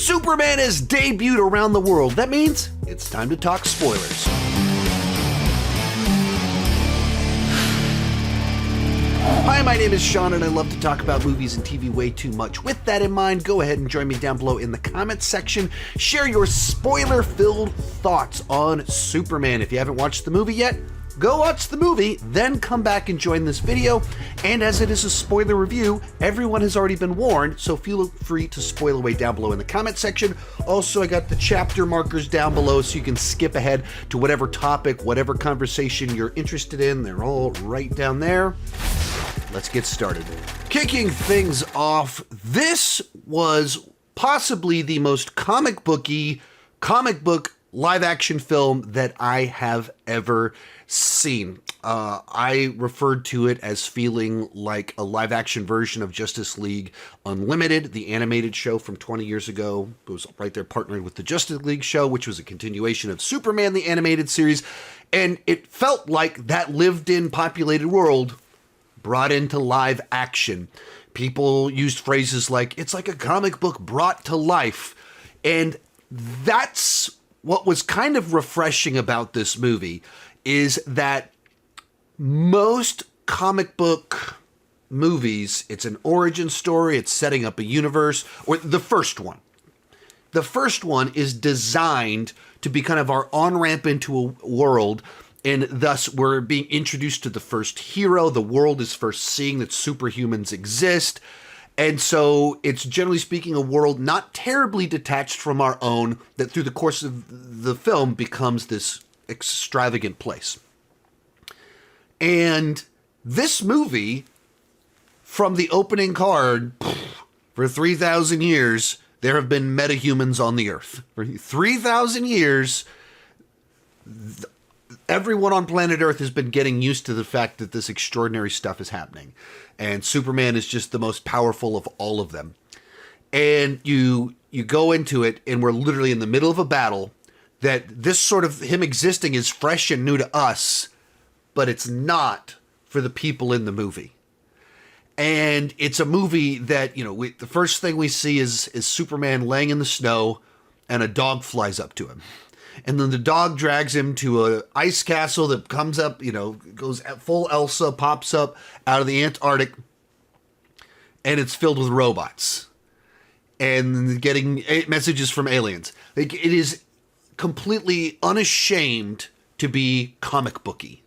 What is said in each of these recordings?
Superman has debuted around the world. That means it's time to talk spoilers. Hi, my name is Sean, and I love to talk about movies and TV way too much. With that in mind, go ahead and join me down below in the comments section. Share your spoiler-filled thoughts on Superman. If you haven't watched the movie yet, go watch the movie, then come back and join this video. And as it is a spoiler review, everyone has already been warned, so feel free to spoil away down below in the comment section. Also, I got the chapter markers down below so you can skip ahead to whatever topic, whatever conversation you're interested in. They're all right down there. Let's get started. Kicking things off, this was possibly the most comic book live action film that I have ever seen. I referred to it as feeling like a live action version of Justice League Unlimited, the animated show from 20 years ago. It was right there partnered with the Justice League show, which was a continuation of Superman, the animated series. And it felt like that lived in populated world brought into live action. People used phrases like, it's like a comic book brought to life. And that's what was kind of refreshing about this movie, is that most comic book movies, it's an origin story, it's setting up a universe, or the first one. The first one is designed to be kind of our on-ramp into a world, and thus we're being introduced to the first hero. The world is first seeing that superhumans exist. And so it's, generally speaking, a world not terribly detached from our own that through the course of the film becomes this extravagant place. And this movie, from the opening card, for 3,000 years, there have been metahumans on the Earth. For 3,000 years, everyone on planet Earth has been getting used to the fact that this extraordinary stuff is happening. And Superman is just the most powerful of all of them. And you go into it, and we're literally in the middle of a battle that this sort of him existing is fresh and new to us, but it's not for the people in the movie. And it's a movie that, the first thing we see is Superman laying in the snow, and a dog flies up to him. And then the dog drags him to an ice castle that comes up, goes full Elsa, pops up out of the Antarctic, and it's filled with robots and getting messages from aliens. It is completely unashamed to be comic booky.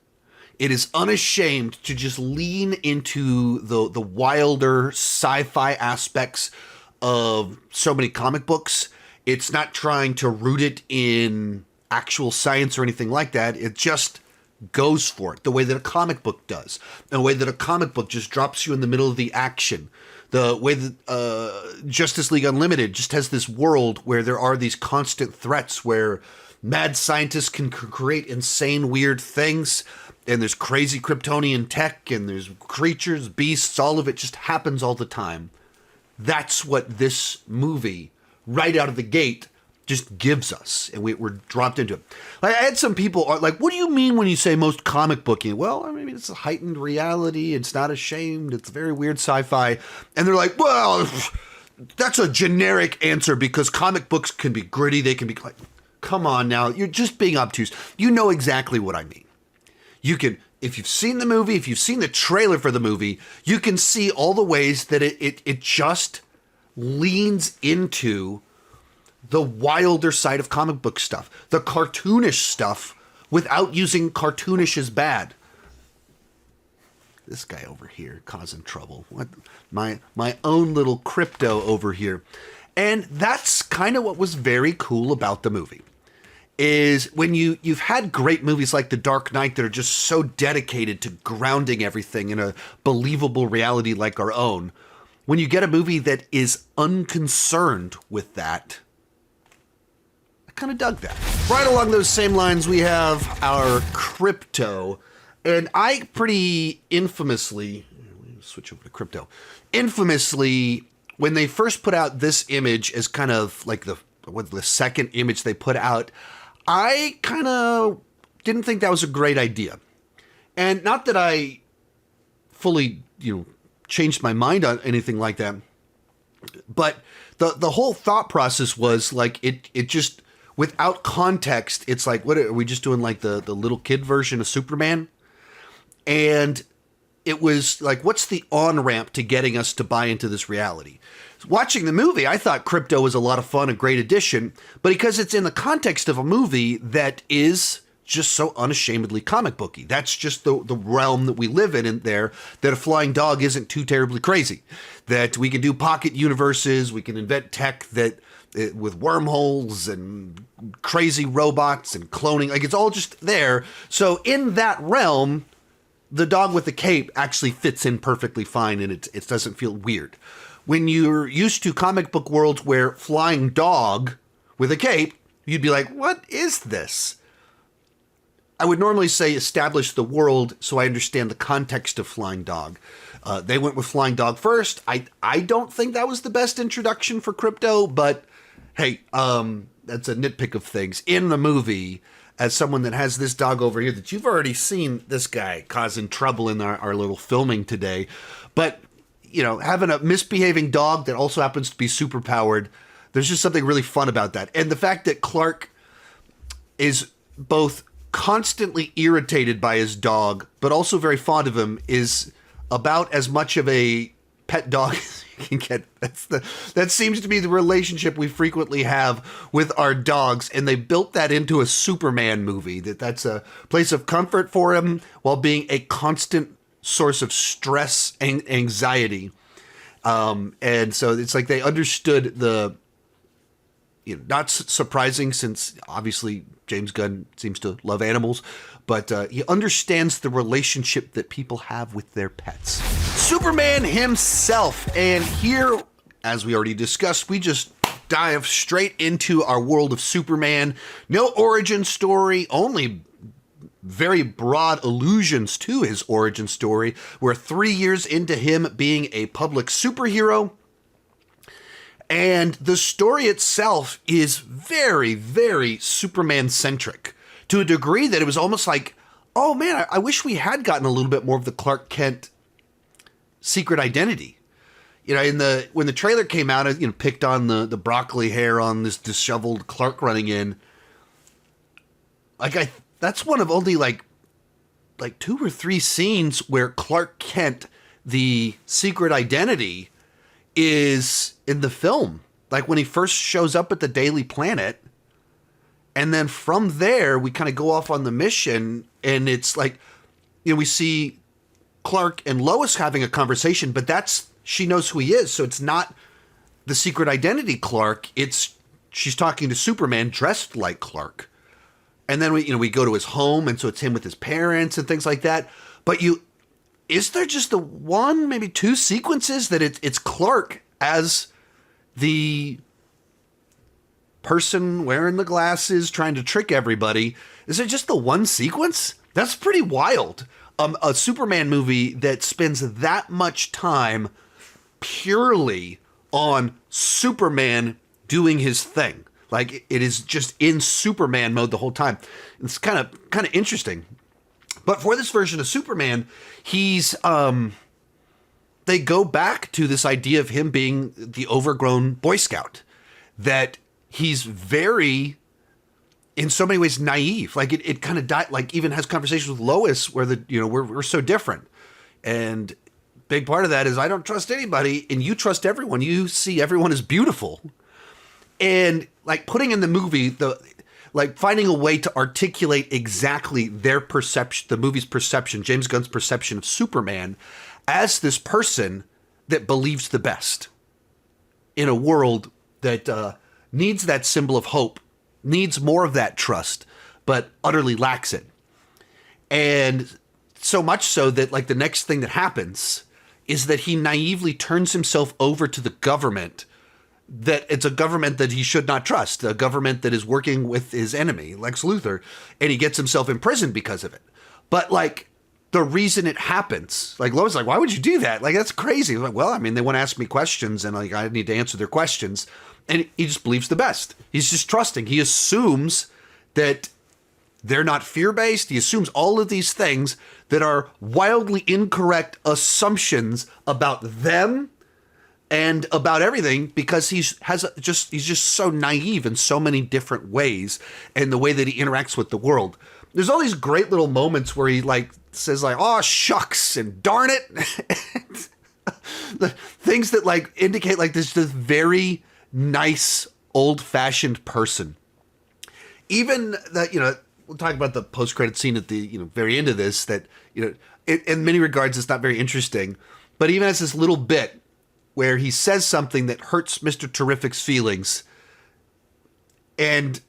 It is unashamed to just lean into the wilder sci-fi aspects of so many comic books. It's not trying to root it in actual science or anything like that. It just goes for it the way that a comic book does. And the way that a comic book just drops you in the middle of the action. The way that Justice League Unlimited just has this world where there are these constant threats where mad scientists can create insane, weird things. And there's crazy Kryptonian tech and there's creatures, beasts, all of it just happens all the time. That's what this movie right out of the gate just gives us, and we're dropped into it. Like, I had some people like, what do you mean when you say most comic booky? Well, I mean, it's a heightened reality. It's not ashamed. It's very weird sci-fi. And they're like, well, that's a generic answer because comic books can be gritty. They can be like, come on now. You're just being obtuse. You know exactly what I mean. You can, if you've seen the movie, if you've seen the trailer for the movie, you can see all the ways that it just leans into the wilder side of comic book stuff, the cartoonish stuff, without using cartoonish as bad. This guy over here causing trouble. What? My own little Krypto over here. And that's kind of what was very cool about the movie. Is when you've had great movies like The Dark Knight that are just so dedicated to grounding everything in a believable reality like our own. When you get a movie that is unconcerned with that, I kind of dug that. Right along those same lines, we have our Krypto. And I pretty infamously, switch over to Krypto, infamously, when they first put out this image as kind of like the second image they put out, I kind of didn't think that was a great idea. And not that I fully, changed my mind on anything like that, but the whole thought process was like it just without context, it's like, what are we just doing, like the little kid version of Superman? And it was like, what's the on-ramp to getting us to buy into this reality? Watching the movie, I thought Krypto was a lot of fun, a great addition, but because it's in the context of a movie that is just so unashamedly comic booky. That's just the realm that we live in there, that a flying dog isn't too terribly crazy. That we can do pocket universes, we can invent tech that with wormholes and crazy robots and cloning, like it's all just there. So in that realm, the dog with the cape actually fits in perfectly fine, and it doesn't feel weird. When you're used to comic book worlds where flying dog with a cape, you'd be like, what is this? I would normally say establish the world so I understand the context of flying dog. They went with flying dog first. I don't think that was the best introduction for Krypto, but hey, that's a nitpick of things. In the movie, as someone that has this dog over here, that you've already seen this guy causing trouble in our little filming today, but you know, having a misbehaving dog that also happens to be superpowered, there's just something really fun about that. And the fact that Clark is both constantly irritated by his dog, but also very fond of him, is about as much of a pet dog as you can get. That seems to be the relationship we frequently have with our dogs, and they built that into a Superman movie, that's a place of comfort for him while being a constant source of stress and anxiety. And so it's like they understood the, you know, not surprising since obviously James Gunn seems to love animals, but he understands the relationship that people have with their pets. Superman himself. And here, as we already discussed, we just dive straight into our world of Superman. No origin story, only very broad allusions to his origin story. We're 3 years into him being a public superhero. And the story itself is very, very Superman-centric, to a degree that it was almost like, oh man, I wish we had gotten a little bit more of the Clark Kent secret identity. You know, when the trailer came out, you know, picked on the broccoli hair on this disheveled Clark running in. Like that's one of only like 2 or 3 scenes where Clark Kent, the secret identity, is in the film. Like when he first shows up at the Daily Planet, and then from there we kind of go off on the mission, and it's like, you know, we see Clark and Lois having a conversation, but she knows who he is, so it's not the secret identity Clark, she's talking to Superman dressed like Clark. And then we go to his home, and so it's him with his parents and things like that. But is there just the one, maybe 2 sequences that it's Clark as the person wearing the glasses trying to trick everybody? Is it just the one sequence? That's pretty wild. A Superman movie that spends that much time purely on Superman doing his thing. Like it is just in Superman mode the whole time. It's kind of interesting. But for this version of Superman, he's they go back to this idea of him being the overgrown Boy Scout, that he's very, in so many ways, naive. Like it kind of died. Like even has conversations with Lois where we're so different, and big part of that is I don't trust anybody, and you trust everyone. You see everyone as beautiful, and like putting in the movie finding a way to articulate exactly their perception, the movie's perception, James Gunn's perception of Superman as this person that believes the best in a world that needs that symbol of hope, needs more of that trust, but utterly lacks it. And so much so that like the next thing that happens is that he naively turns himself over to the government, that it's a government that he should not trust, a government that is working with his enemy, Lex Luthor, and he gets himself imprisoned because of it. But like the reason it happens, like Lois, like, why would you do that? Like, that's crazy. Like, well, I mean, they want to ask me questions, and like I need to answer their questions. And he just believes the best. He's just trusting. He assumes that they're not fear-based. He assumes all of these things that are wildly incorrect assumptions about them and about everything because he's just so naive in so many different ways, and the way that he interacts with the world. There's all these great little moments where he like says like, "Oh shucks" and "darn it," the things that like indicate like this very nice old-fashioned person. Even that, we'll talk about the post-credit scene at the very end of this. That in many regards it's not very interesting, but even as this little bit where he says something that hurts Mr. Terrific's feelings, and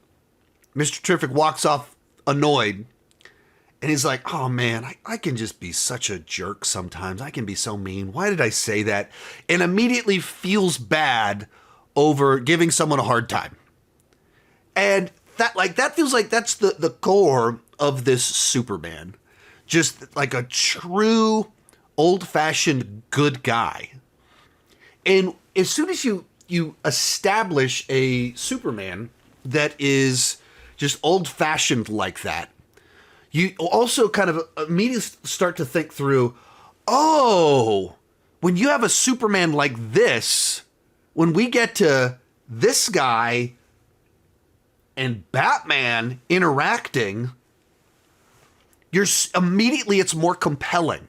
Mr. Terrific walks off annoyed, and he's like, "Oh man, I can just be such a jerk sometimes. I can be so mean. Why did I say that?" And immediately feels bad over giving someone a hard time. And that feels like that's the core of this Superman. Just like a true old-fashioned good guy. And as soon as you establish a Superman that is just old-fashioned like that, you also kind of immediately start to think through, oh, when you have a Superman like this, when we get to this guy and Batman interacting, immediately it's more compelling.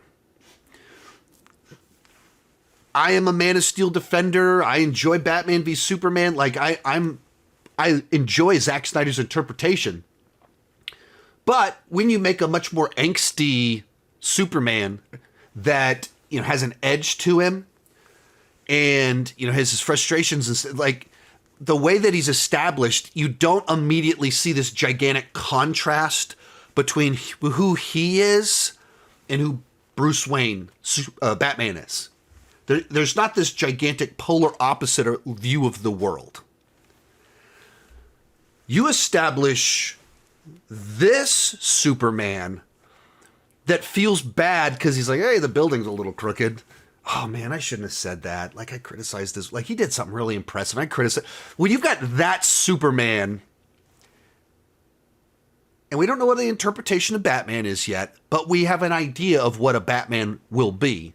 I am a Man of Steel defender. I enjoy Batman v Superman. Like I enjoy Zack Snyder's interpretation. But when you make a much more angsty Superman that has an edge to him, and has his frustrations and like the way that he's established, you don't immediately see this gigantic contrast between who he is and who Bruce Wayne, Batman is. There's not this gigantic polar opposite view of the world. You establish this Superman that feels bad because he's like, hey, the building's a little crooked. Oh man, I shouldn't have said that. Like I criticized this. Like he did something really impressive. I criticized. Well, you've got that Superman, and we don't know what the interpretation of Batman is yet, but we have an idea of what a Batman will be.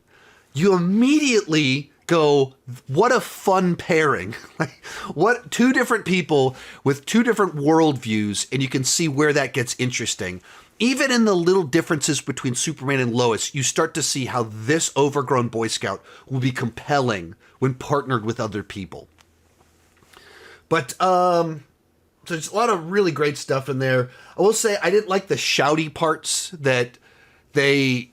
You immediately go, what a fun pairing. Like what two different people with two different worldviews, and you can see where that gets interesting. Even in the little differences between Superman and Lois, you start to see how this overgrown Boy Scout will be compelling when partnered with other people. But so there's a lot of really great stuff in there. I will say I didn't like the shouty parts that they,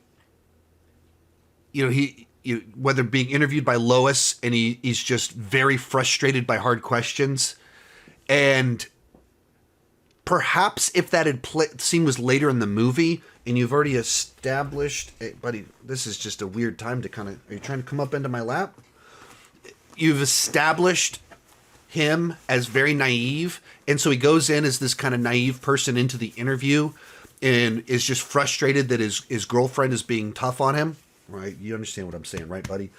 whether being interviewed by Lois and he's just very frustrated by hard questions. And perhaps if that scene was later in the movie and you've already established, hey, buddy, this is just a weird time to kind of, are you trying to come up into my lap? You've established him as very naive. And so he goes in as this kind of naive person into the interview and is just frustrated that his girlfriend is being tough on him. Right? You understand what I'm saying, right, buddy?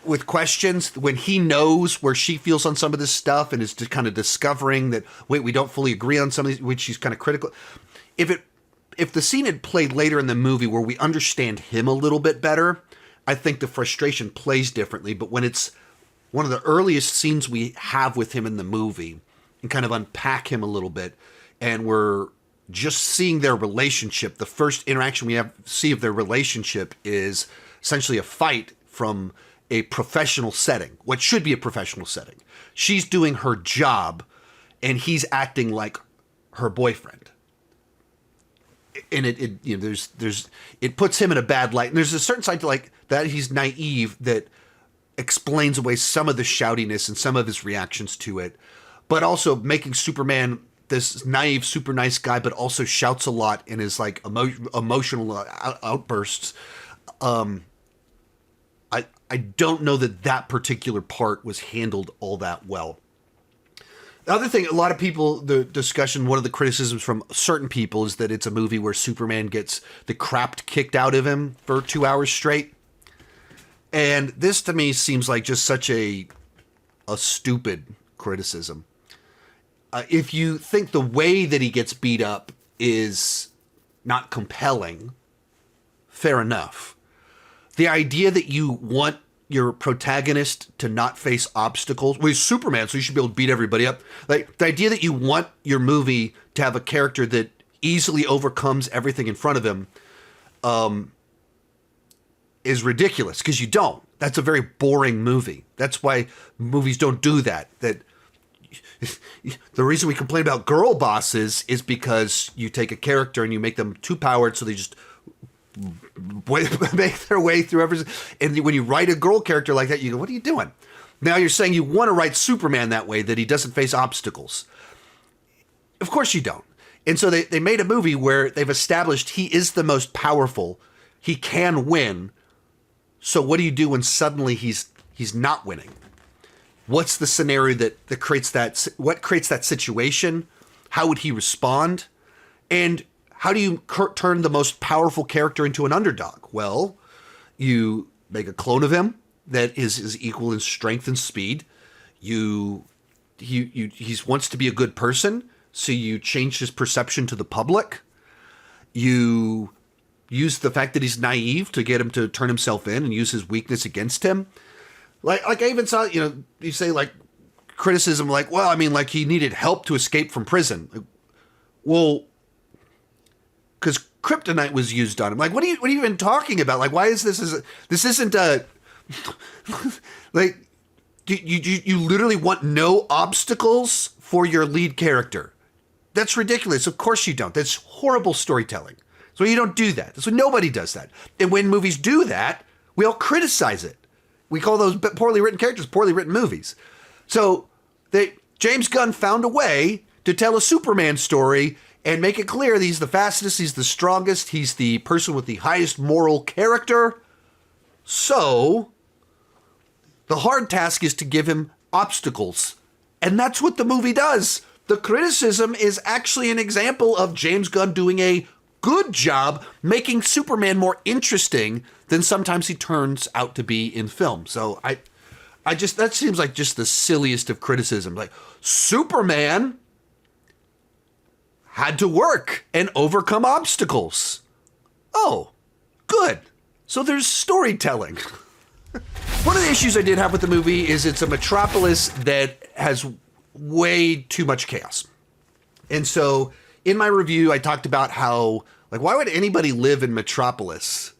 With questions, when he knows where she feels on some of this stuff and is just kind of discovering that, wait, we don't fully agree on some of these, which she's kind of critical. If the scene had played later in the movie where we understand him a little bit better, I think the frustration plays differently. But when it's one of the earliest scenes we have with him in the movie and kind of unpack him a little bit, and we're just seeing their relationship, the first interaction we see of their relationship is essentially a fight from a professional setting, what should be a professional setting. She's doing her job and he's acting like her boyfriend. And it puts him in a bad light. And there's a certain side to like that he's naive that explains away some of the shoutiness and some of his reactions to it, but also making Superman this naive, super nice guy, but also shouts a lot and is like emotional outbursts. I don't know that particular part was handled all that well. The other thing, a lot of people, the discussion, one of the criticisms from certain people is that it's a movie where Superman gets the crap kicked out of him for 2 hours straight. And this to me seems like just such a stupid criticism. If you think the way that he gets beat up is not compelling, fair enough. The idea that you want your protagonist to not face obstacles. Well, he's Superman, so you should be able to beat everybody up. Like, the idea that you want your movie to have a character that easily overcomes everything in front of him is ridiculous, because you don't. That's a very boring movie. That's why movies don't do that. That the reason we complain about girl bosses is because you take a character and you make them too powered, so they just make their way through everything. And when you write a girl character like that, you go, what are you doing? Now you're saying you want to write Superman that way, that he doesn't face obstacles. Of course you don't. And so they made a movie where they've established he is the most powerful. He can win. So what do you do when suddenly he's not winning? What's the scenario that creates that? What creates that situation? How would he respond? And how do you turn the most powerful character into an underdog? Well, you make a clone of him that is equal in strength and speed. He wants to be a good person, so you change his perception to the public. You use the fact that he's naive to get him to turn himself in and use his weakness against him. Like I even saw, you say like criticism, like, well, I mean, like he needed help to escape from prison. Like, well, because kryptonite was used on him. Like, what are you even talking about? Like, why is this isn't a like you literally want no obstacles for your lead character? That's ridiculous. Of course you don't. That's horrible storytelling. So you don't do that. So nobody does that. And when movies do that, we all criticize it. We call those poorly written characters poorly written movies. So James Gunn found a way to tell a Superman story and make it clear that he's the fastest, he's the strongest, he's the person with the highest moral character. So the hard task is to give him obstacles. And that's what the movie does. The criticism is actually an example of James Gunn doing a good job making Superman more interesting than sometimes he turns out to be in film. So I just, that seems like just the silliest of criticism. Like, Superman had to work and overcome obstacles. Oh, good. So there's storytelling. One of the issues I did have with the movie is it's a Metropolis that has way too much chaos. And so in my review, I talked about how, like, why would anybody live in Metropolis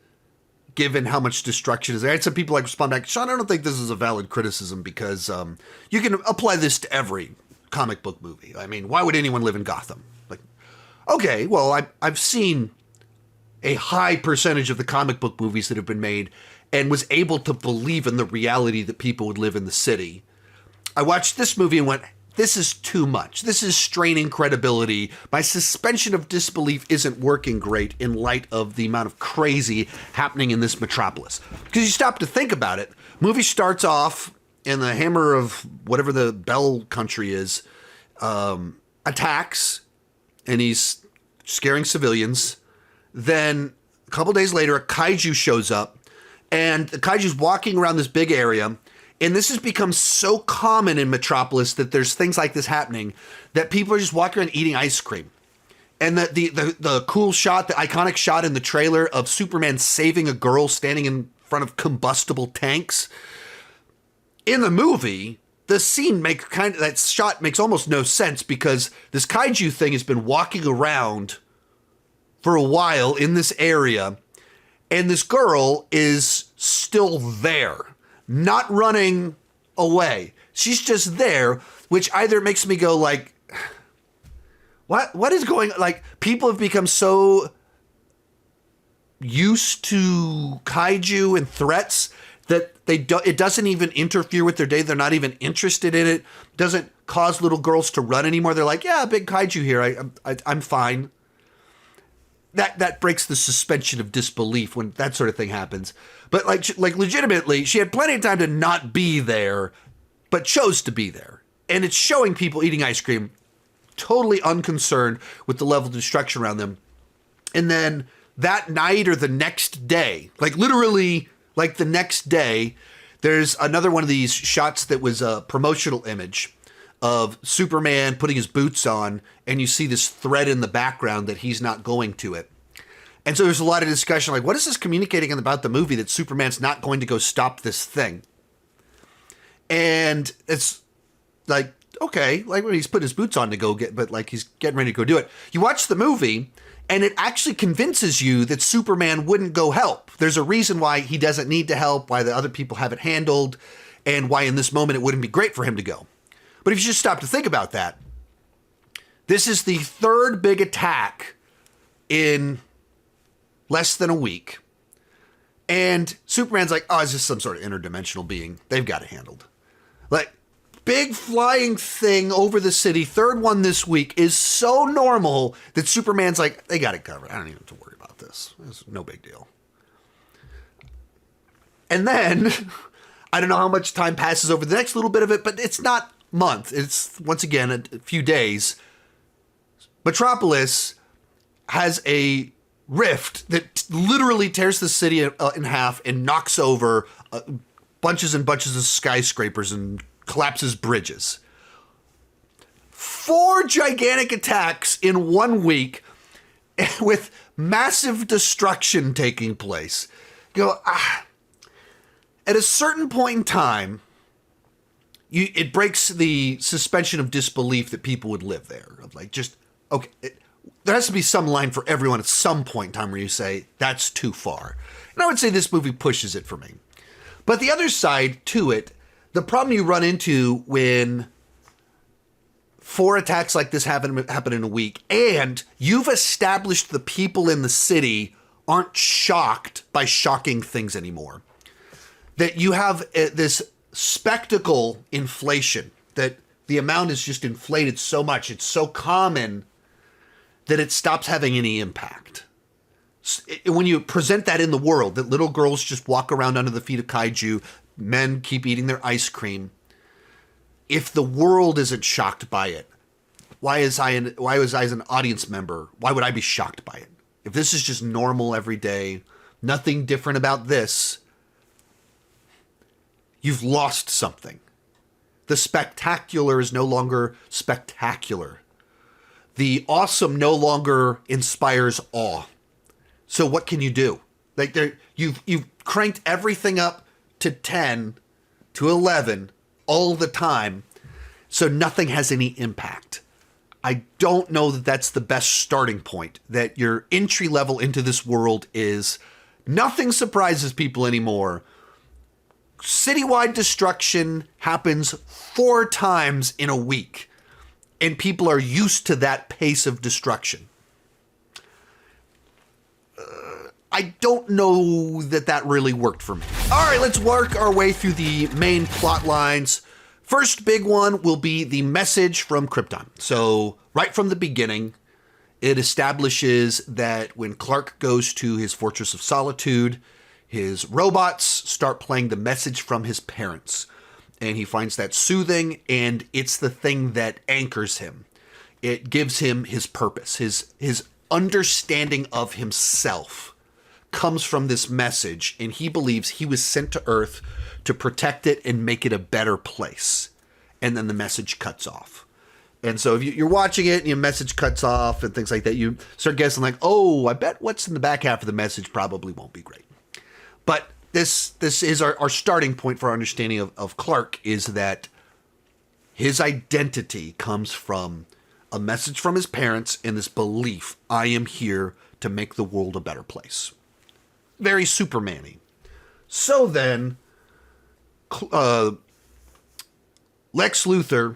given how much destruction is there? I had some people like respond back, Sean, I don't think this is a valid criticism because you can apply this to every comic book movie. I mean, why would anyone live in Gotham? Like, okay, well, I've seen a high percentage of the comic book movies that have been made and was able to believe in the reality that people would live in the city. I watched this movie and went, this is too much. This is straining credibility. My suspension of disbelief isn't working great in light of the amount of crazy happening in this Metropolis. Because you stop to think about it. Movie starts off and the hammer of whatever the Bell country is attacks and he's scaring civilians. Then a couple days later, a kaiju shows up and the kaiju's walking around this big area. And this has become so common in Metropolis that there's things like this happening that people are just walking around eating ice cream. And the cool shot, the iconic shot in the trailer of Superman saving a girl standing in front of combustible tanks. In the movie, the scene that shot makes almost no sense because this kaiju thing has been walking around for a while in this area. And this girl is still there. Not running away. She's just there, which either makes me go like, what is going on? Like, people have become so used to kaiju and threats that it doesn't even interfere with their day. They're not even interested in it. Doesn't cause little girls to run anymore. They're like, yeah, big kaiju here. I'm fine. That breaks the suspension of disbelief when that sort of thing happens. But like legitimately, she had plenty of time to not be there, but chose to be there. And it's showing people eating ice cream, totally unconcerned with the level of destruction around them. And then that night or the next day, like literally like the next day, there's another one of these shots that was a promotional image of Superman putting his boots on, and you see this thread in the background that he's not going to it. And so there's a lot of discussion like, what is this communicating about the movie that Superman's not going to go stop this thing? And it's like, okay, like when he's put his boots on to go get, but like he's getting ready to go do it. You watch the movie and it actually convinces you that Superman wouldn't go help. There's a reason why he doesn't need to help, why the other people have it handled, and why in this moment it wouldn't be great for him to go. But if you just stop to think about that, this is the third big attack in less than a week. And Superman's like, oh, it's just some sort of interdimensional being. They've got it handled. Like, big flying thing over the city, third one this week, is so normal that Superman's like, they got it covered. I don't even have to worry about this. It's no big deal. And then, I don't know how much time passes over the next little bit of it, but it's not month. It's, once again, a few days. Metropolis has a rift that literally tears the city in half and knocks over bunches and bunches of skyscrapers and collapses bridges. 4 gigantic attacks in 1 week with massive destruction taking place. You go, at a certain point in time, it breaks the suspension of disbelief that people would live there. Of like, just, okay, there has to be some line for everyone at some point in time where you say, that's too far. And I would say this movie pushes it for me. But the other side to it, the problem you run into when 4 attacks like this happen in a week, and you've established the people in the city aren't shocked by shocking things anymore. That you have this spectacle inflation, that the amount is just inflated so much, it's so common that it stops having any impact. When you present that in the world, that little girls just walk around under the feet of kaiju, men keep eating their ice cream. If the world isn't shocked by it, why was I as an audience member, why would I be shocked by it? If this is just normal every day, nothing different about this, you've lost something. The spectacular is no longer spectacular. The awesome no longer inspires awe. So what can you do? Like you've cranked everything up to 10, to 11 all the time, so nothing has any impact. I don't know that that's the best starting point, that your entry level into this world is nothing surprises people anymore. Citywide destruction happens 4 times in a week, and people are used to that pace of destruction. I don't know that really worked for me. All right, let's work our way through the main plot lines. First big one will be the message from Krypton. So right from the beginning, it establishes that when Clark goes to his Fortress of Solitude, his robots start playing the message from his parents. And he finds that soothing, and it's the thing that anchors him. It gives him his purpose, his understanding of himself comes from this message, and he believes he was sent to Earth to protect it and make it a better place. And then the message cuts off. And so if you're watching it and your message cuts off and things like that, you start guessing like, oh, I bet what's in the back half of the message probably won't be great. But this is our starting point for our understanding of Clark, is that his identity comes from a message from his parents and this belief, I am here to make the world a better place. Very Superman-y. So then, Lex Luthor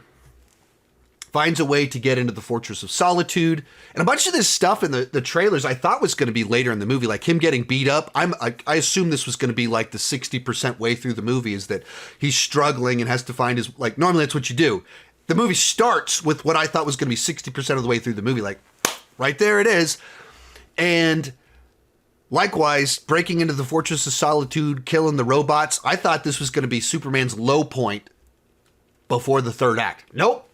finds a way to get into the Fortress of Solitude, and a bunch of this stuff in the trailers I thought was going to be later in the movie, like him getting beat up. I assume this was going to be like the 60% way through the movie, is that he's struggling and has to find his, like, normally that's what you do. The movie starts with what I thought was going to be 60% of the way through the movie, like, right there it is. And likewise, breaking into the Fortress of Solitude, killing the robots. I thought this was going to be Superman's low point before the third act. Nope.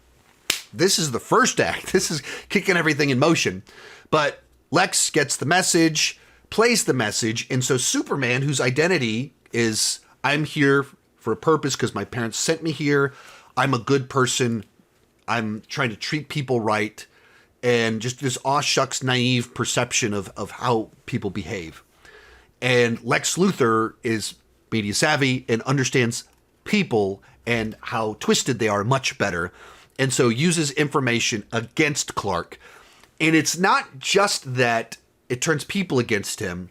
This is the first act. This is kicking everything in motion. But Lex gets the message, plays the message, and so Superman, whose identity is, I'm here for a purpose because my parents sent me here, I'm a good person, I'm trying to treat people right, and just this aw shucks naive perception of how people behave. And Lex Luthor is media savvy and understands people and how twisted they are much better, and so uses information against Clark. And it's not just that it turns people against him,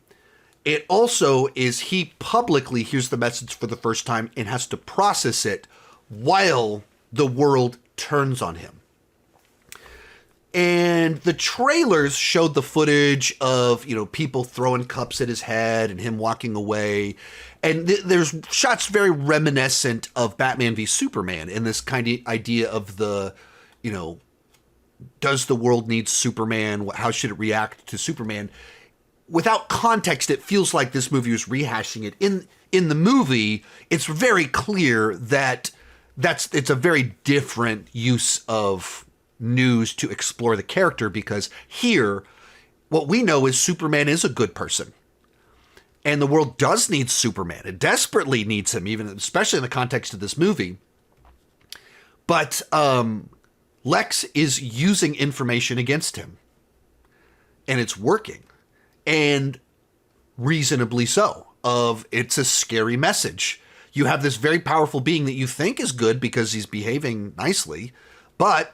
it also is he publicly hears the message for the first time and has to process it while the world turns on him. And the trailers showed the footage of, people throwing cups at his head and him walking away. And there's shots very reminiscent of Batman v Superman in this kind of idea of the, does the world need Superman? How should it react to Superman? Without context, it feels like this movie was rehashing it. In the movie, it's very clear that it's a very different use of news to explore the character, because here, what we know is Superman is a good person. And the world does need Superman. It desperately needs him, even especially in the context of this movie. But Lex is using information against him. And it's working. And reasonably so. It's a scary message. You have this very powerful being that you think is good because he's behaving nicely, but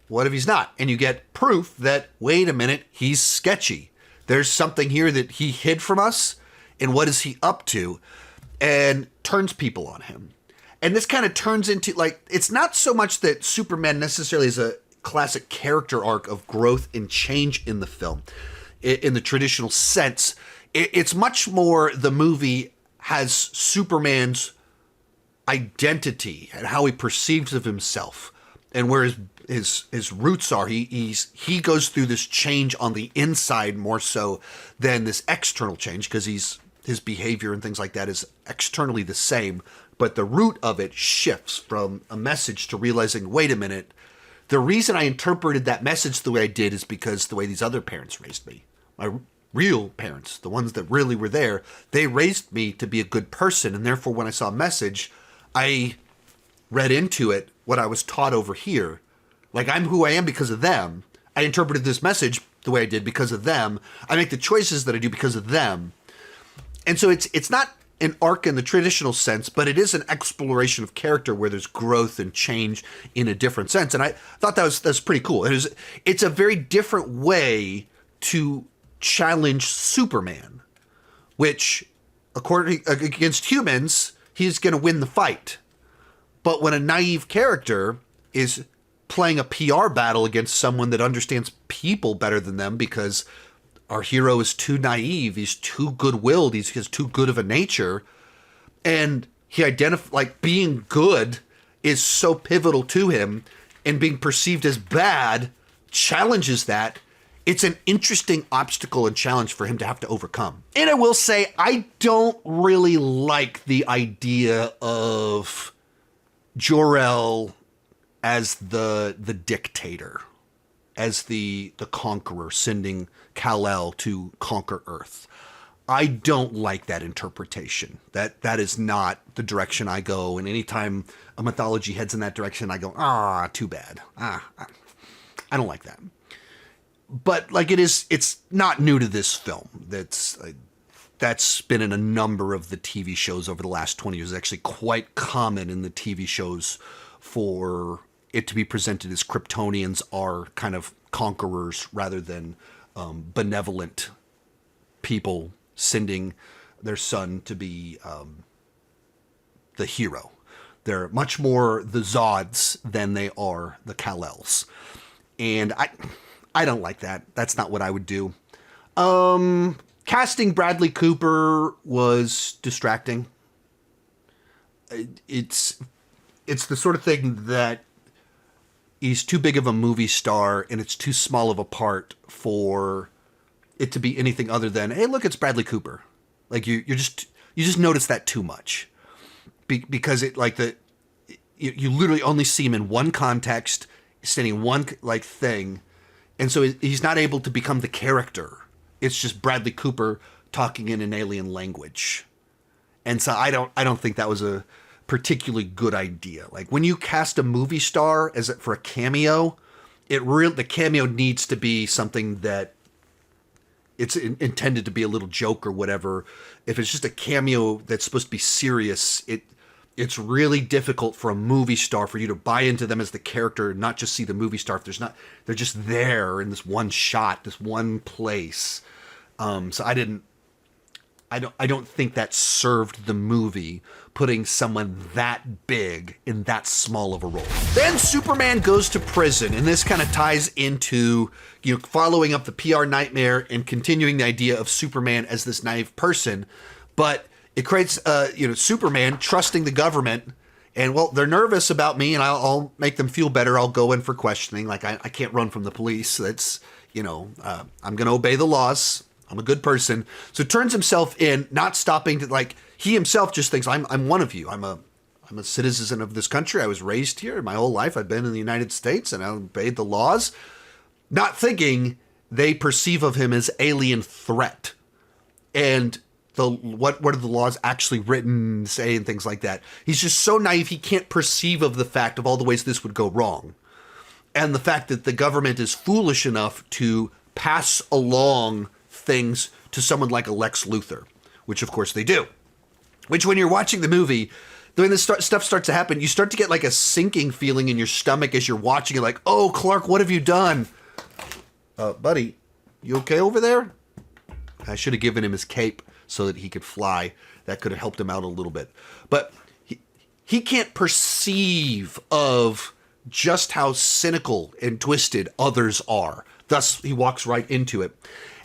what if he's not? And you get proof that, wait a minute, he's sketchy. There's something here that he hid from us, and what is he up to? And turns people on him. And this kind of turns into, it's not so much that Superman necessarily is a classic character arc of growth and change in the film, in the traditional sense. It's much more the movie has Superman's identity and how he perceives of himself and where his roots are. He goes through this change on the inside more so than this external change, because his behavior and things like that is externally the same, but the root of it shifts from a message to realizing, wait a minute, the reason I interpreted that message the way I did is because the way these other parents raised me, my real parents, the ones that really were there, they raised me to be a good person, and therefore when I saw a message, I read into it what I was taught over here. Like, I'm who I am because of them. I interpreted this message the way I did because of them. I make the choices that I do because of them. And so it's not an arc in the traditional sense, but it is an exploration of character where there's growth and change in a different sense. And I thought that's pretty cool. It's a very different way to challenge Superman, which, according against humans, he's going to win the fight. But when a naive character is playing a PR battle against someone that understands people better than them, because our hero is too naive, he's too good-willed, he has too good of a nature, and he being good is so pivotal to him, and being perceived as bad challenges that. It's an interesting obstacle and challenge for him to have to overcome. And I will say, I don't really like the idea of Jor-El as the dictator, as the conqueror, sending Kal-El to conquer Earth. I don't like that interpretation. That is not the direction I go. And anytime a mythology heads in that direction, I go, too bad. I don't like that. But it's not new to this film. That's been in a number of the TV shows over the last 20 years. It's actually quite common in the TV shows for it to be presented as Kryptonians are kind of conquerors rather than benevolent people sending their son to be the hero. They're much more the Zods than they are the Kal-Els. And I don't like that. That's not what I would do. Casting Bradley Cooper was distracting. It's the sort of thing that he's too big of a movie star and it's too small of a part for it to be anything other than, hey, look, it's Bradley Cooper. Like you just notice that too much, because you literally only see him in one context, standing one thing, and so he's not able to become the character. It's just Bradley Cooper talking in an alien language. And so I don't think that was a particularly good idea. Like when you cast a movie star for a cameo, the cameo needs to be something that it's intended to be a little joke or whatever. If it's just a cameo that's supposed to be serious, it's really difficult for a movie star for you to buy into them as the character and not just see the movie star if they're just there in this one shot, this one place. So I don't think that served the movie, putting someone that big in that small of a role. Then Superman goes to prison, and this kind of ties into, following up the PR nightmare and continuing the idea of Superman as this naive person. But it creates, Superman trusting the government, and, well, they're nervous about me, and I'll make them feel better. I'll go in for questioning. Like, I can't run from the police. That's, I'm going to obey the laws. I'm a good person. So turns himself in, not stopping to, he himself just thinks, I'm one of you. I'm a citizen of this country. I was raised here my whole life. I've been in the United States and I obeyed the laws. Not thinking they perceive of him as alien threat. And what are the laws actually written, say, and things like that. He's just so naive he can't perceive of the fact of all the ways this would go wrong. And the fact that the government is foolish enough to pass along things to someone like a Lex Luthor, which of course they do. Which, when you're watching the movie, when this stuff starts to happen, you start to get like a sinking feeling in your stomach as you're watching it, like, oh, Clark, what have you done? Buddy, you okay over there? I should have given him his cape so that he could fly. That could have helped him out a little bit. But he can't perceive of just how cynical and twisted others are. Thus, he walks right into it.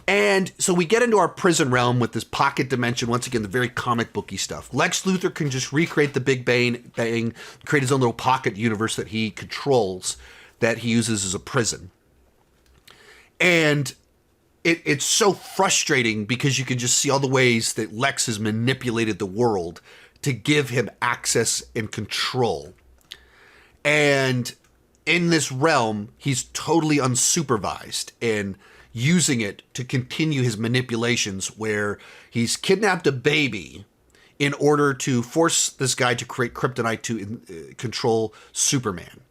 And so we get into our prison realm with this pocket dimension. Once again, the very comic booky stuff. Lex Luthor can just recreate the Big Bang, create his own little pocket universe that he controls, that he uses as a prison. And it's so frustrating because you can just see all the ways that Lex has manipulated the world to give him access and control. And in this realm, he's totally unsupervised and using it to continue his manipulations, where he's kidnapped a baby in order to force this guy to create kryptonite to control Superman.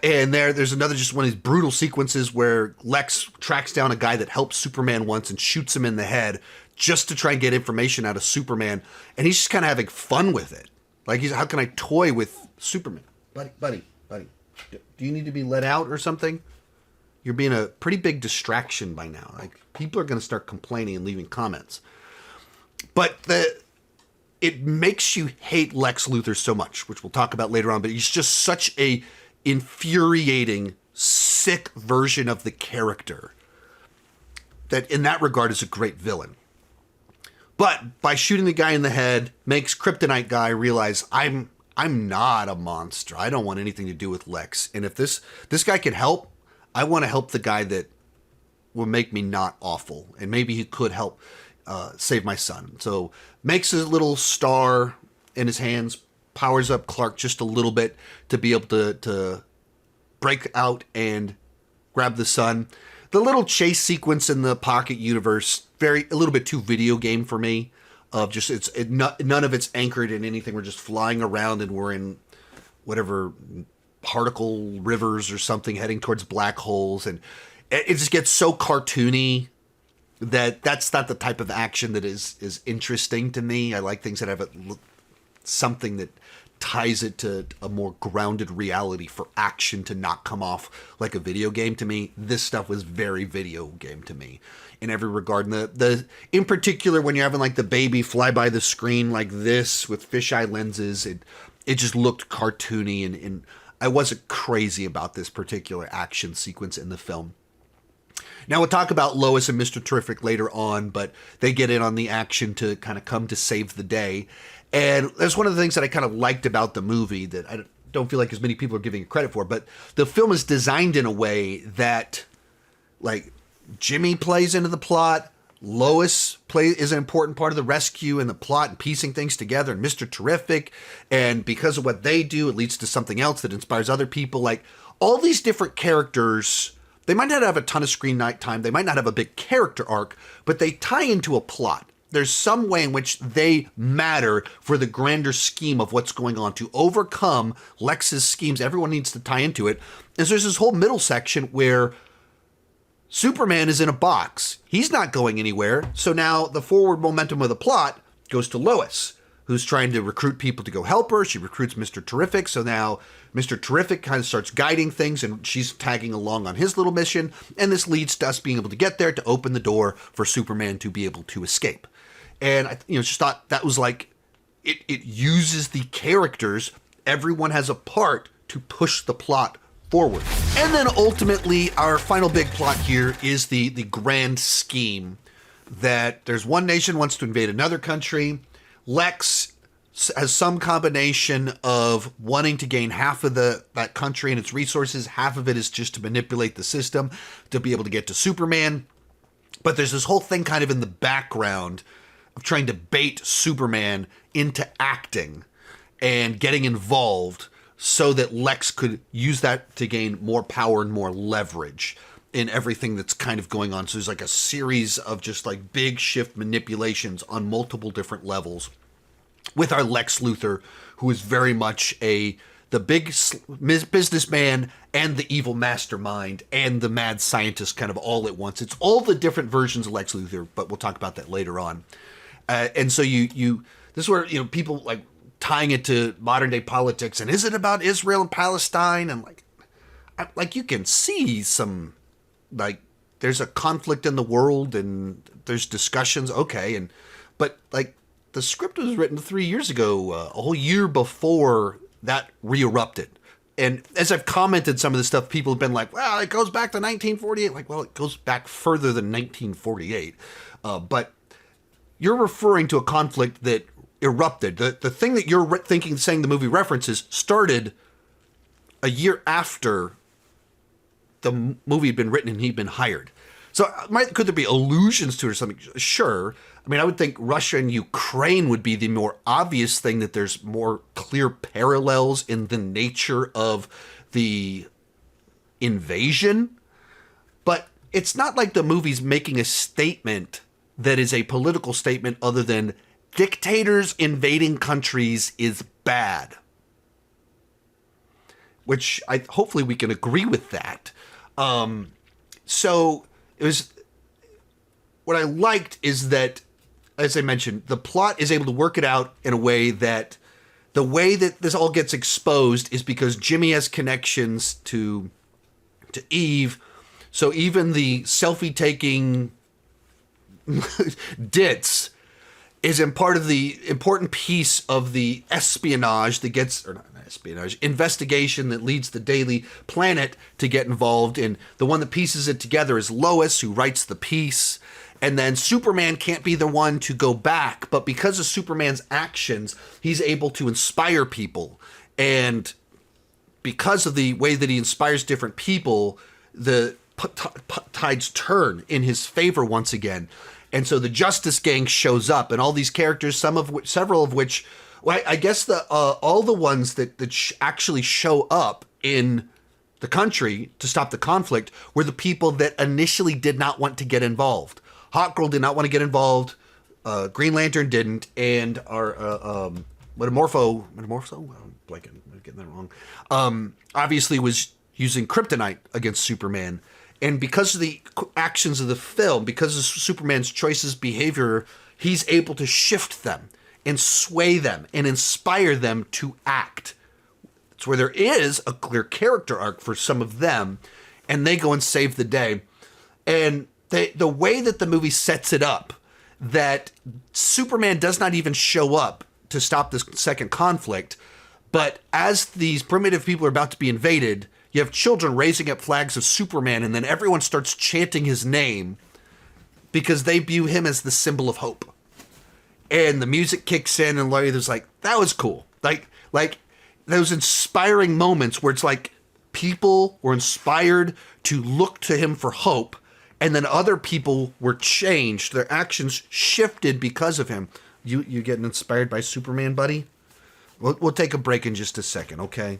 And there's another just one of these brutal sequences where Lex tracks down a guy that helped Superman once and shoots him in the head just to try and get information out of Superman. And he's just kind of having fun with it. Like, how can I toy with Superman? Buddy, do you need to be let out or something? You're being a pretty big distraction by now. Like, people are going to start complaining and leaving comments. But it makes you hate Lex Luthor so much, which we'll talk about later on. But he's just such a infuriating, sick version of the character that, in that regard, is a great villain. But by shooting the guy in the head, makes Kryptonite guy realize I'm not a monster. I don't want anything to do with Lex. And if this guy can help, I want to help the guy that will make me not awful. And maybe he could help save my son. So makes his little star in his hands, powers up Clark just a little bit to be able to break out and grab the sun. The little chase sequence in the pocket universe, a little bit too video game for me. Of just none of it's anchored in anything. We're just flying around and we're in whatever particle rivers or something heading towards black holes, and it just gets so cartoony that's not the type of action that is interesting to me. I like things that have something that ties it to a more grounded reality for action to not come off like a video game to me. This stuff was very video game to me in every regard. And the in particular, when you're having like the baby fly by the screen like this with fisheye lenses, it just looked cartoony, and I wasn't crazy about this particular action sequence in the film. Now, we'll talk about Lois and Mr. Terrific later on, but they get in on the action to kind of come to save the day. And that's one of the things that I kind of liked about the movie that I don't feel like as many people are giving it credit for. But the film is designed in a way that, like, Jimmy plays into the plot, Lois is an important part of the rescue and the plot and piecing things together, and Mr. Terrific, and because of what they do, it leads to something else that inspires other people. Like, all these different characters, they might not have a ton of screen night time, they might not have a big character arc, but they tie into a plot. there's some way in which they matter for the grander scheme of what's going on. To overcome Lex's schemes, everyone needs to tie into it. And so there's this whole middle section where Superman is in a box. He's not going anywhere. So now the forward momentum of the plot goes to Lois, who's trying to recruit people to go help her. She recruits Mr. Terrific. So now Mr. Terrific kind of starts guiding things, and she's tagging along on his little mission. And this leads to us being able to get there to open the door for Superman to be able to escape. And I just thought that was like, it uses the characters. Everyone has a part to push the plot forward. And then ultimately, our final big plot here is the grand scheme that there's one nation wants to invade another country. Lex has some combination of wanting to gain half of that country and its resources. Half of it is just to manipulate the system to be able to get to Superman. But there's this whole thing kind of in the background of trying to bait Superman into acting and getting involved so that Lex could use that to gain more power and more leverage in everything that's kind of going on. So there's like a series of just like big shift manipulations on multiple different levels with our Lex Luthor, who is very much the big businessman and the evil mastermind and the mad scientist kind of all at once. It's all the different versions of Lex Luthor, but we'll talk about that later on. And so this is where, people like tying it to modern day politics, and is it about Israel and Palestine? And like you can see some, like, there's a conflict in the world and there's discussions. Okay. But like the script was written 3 years ago, a whole year before that re-erupted. And as I've commented some of this stuff, people have been like, well, it goes back to 1948. Like, well, it goes back further than 1948. But you're referring to a conflict that erupted. The thing that you're saying the movie references started a year after the movie had been written and he'd been hired. So could there be allusions to it or something? Sure. I mean, I would think Russia and Ukraine would be the more obvious thing, that there's more clear parallels in the nature of the invasion. But it's not like the movie's making a statement that is a political statement other than dictators invading countries is bad. Which hopefully we can agree with that. So it was, what I liked is that, as I mentioned, the plot is able to work it out in a way that the way that this all gets exposed is because Jimmy has connections to Eve. So even the selfie-taking ditz is in part of the important piece of the espionage that gets, or not espionage, investigation that leads the Daily Planet to get involved in. The one that pieces it together is Lois, who writes the piece. And then Superman can't be the one to go back, but because of Superman's actions, he's able to inspire people. And because of the way that he inspires different people, the tides turn in his favor once again. And so the Justice Gang shows up, and all these characters, several of which, well, I guess all the ones that actually show up in the country to stop the conflict were the people that initially did not want to get involved. Hawkgirl did not want to get involved. Green Lantern didn't, and our Metamorpho, I'm blanking, I'm getting that wrong. Obviously was using kryptonite against Superman. And because of the actions of the film, because of Superman's choices, behavior, he's able to shift them and sway them and inspire them to act. It's where there is a clear character arc for some of them, and they go and save the day. And the way that the movie sets it up, that Superman does not even show up to stop this second conflict, but as these primitive people are about to be invaded, you have children raising up flags of Superman, and then everyone starts chanting his name because they view him as the symbol of hope. And the music kicks in, and there's like, that was cool. Like those inspiring moments where it's like people were inspired to look to him for hope, and then other people were changed. Their actions shifted because of him. You getting inspired by Superman, buddy? We'll take a break in just a second, okay?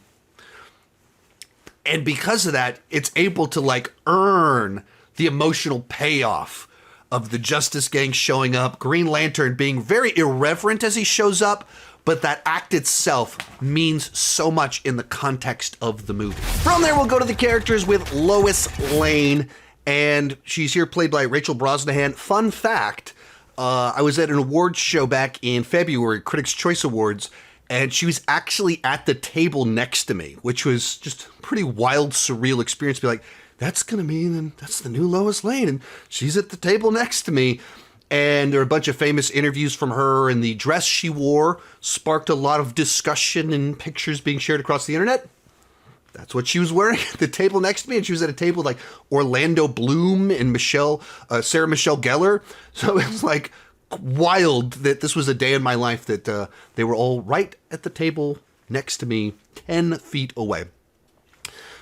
And because of that, it's able to like earn the emotional payoff of the Justice Gang showing up, Green Lantern being very irreverent as he shows up, but that act itself means so much in the context of the movie. From there, we'll go to the characters with Lois Lane, and she's here played by Rachel Brosnahan. Fun fact, I was at an awards show back in February, Critics' Choice Awards, and she was actually at the table next to me, which was just a pretty wild, surreal experience to be like, that's going to mean that's the new Lois Lane, and she's at the table next to me. And there are a bunch of famous interviews from her, and the dress she wore sparked a lot of discussion and pictures being shared across the internet. That's what she was wearing at the table next to me, and she was at a table with like Orlando Bloom and Sarah Michelle Gellar. So it was like wild that this was a day in my life that they were all right at the table next to me, 10 feet away.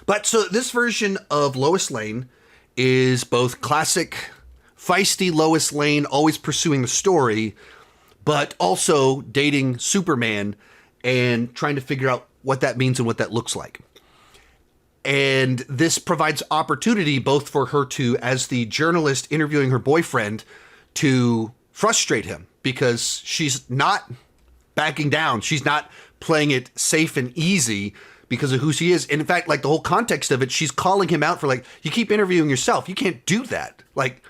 But so this version of Lois Lane is both classic, feisty Lois Lane, always pursuing the story, but also dating Superman and trying to figure out what that means and what that looks like. And this provides opportunity both for her to, as the journalist interviewing her boyfriend, to frustrate him because she's not backing down. She's not playing it safe and easy because of who she is. And in fact, like the whole context of it, she's calling him out for like, you keep interviewing yourself. You can't do that. Like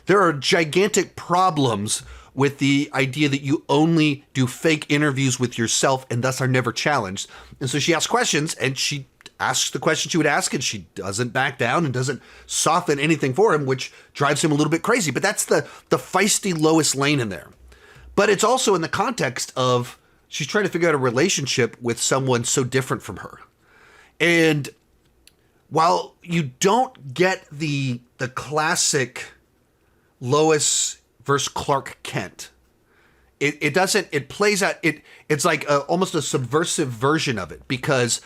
there are gigantic problems with the idea that you only do fake interviews with yourself and thus are never challenged. And so she asks questions and she asks the question she would ask and she doesn't back down and doesn't soften anything for him, which drives him a little bit crazy. But that's the feisty Lois Lane in there. But it's also in the context of she's trying to figure out a relationship with someone so different from her. And while you don't get the classic Lois versus Clark Kent, it plays out, it's like almost a subversive version of it, because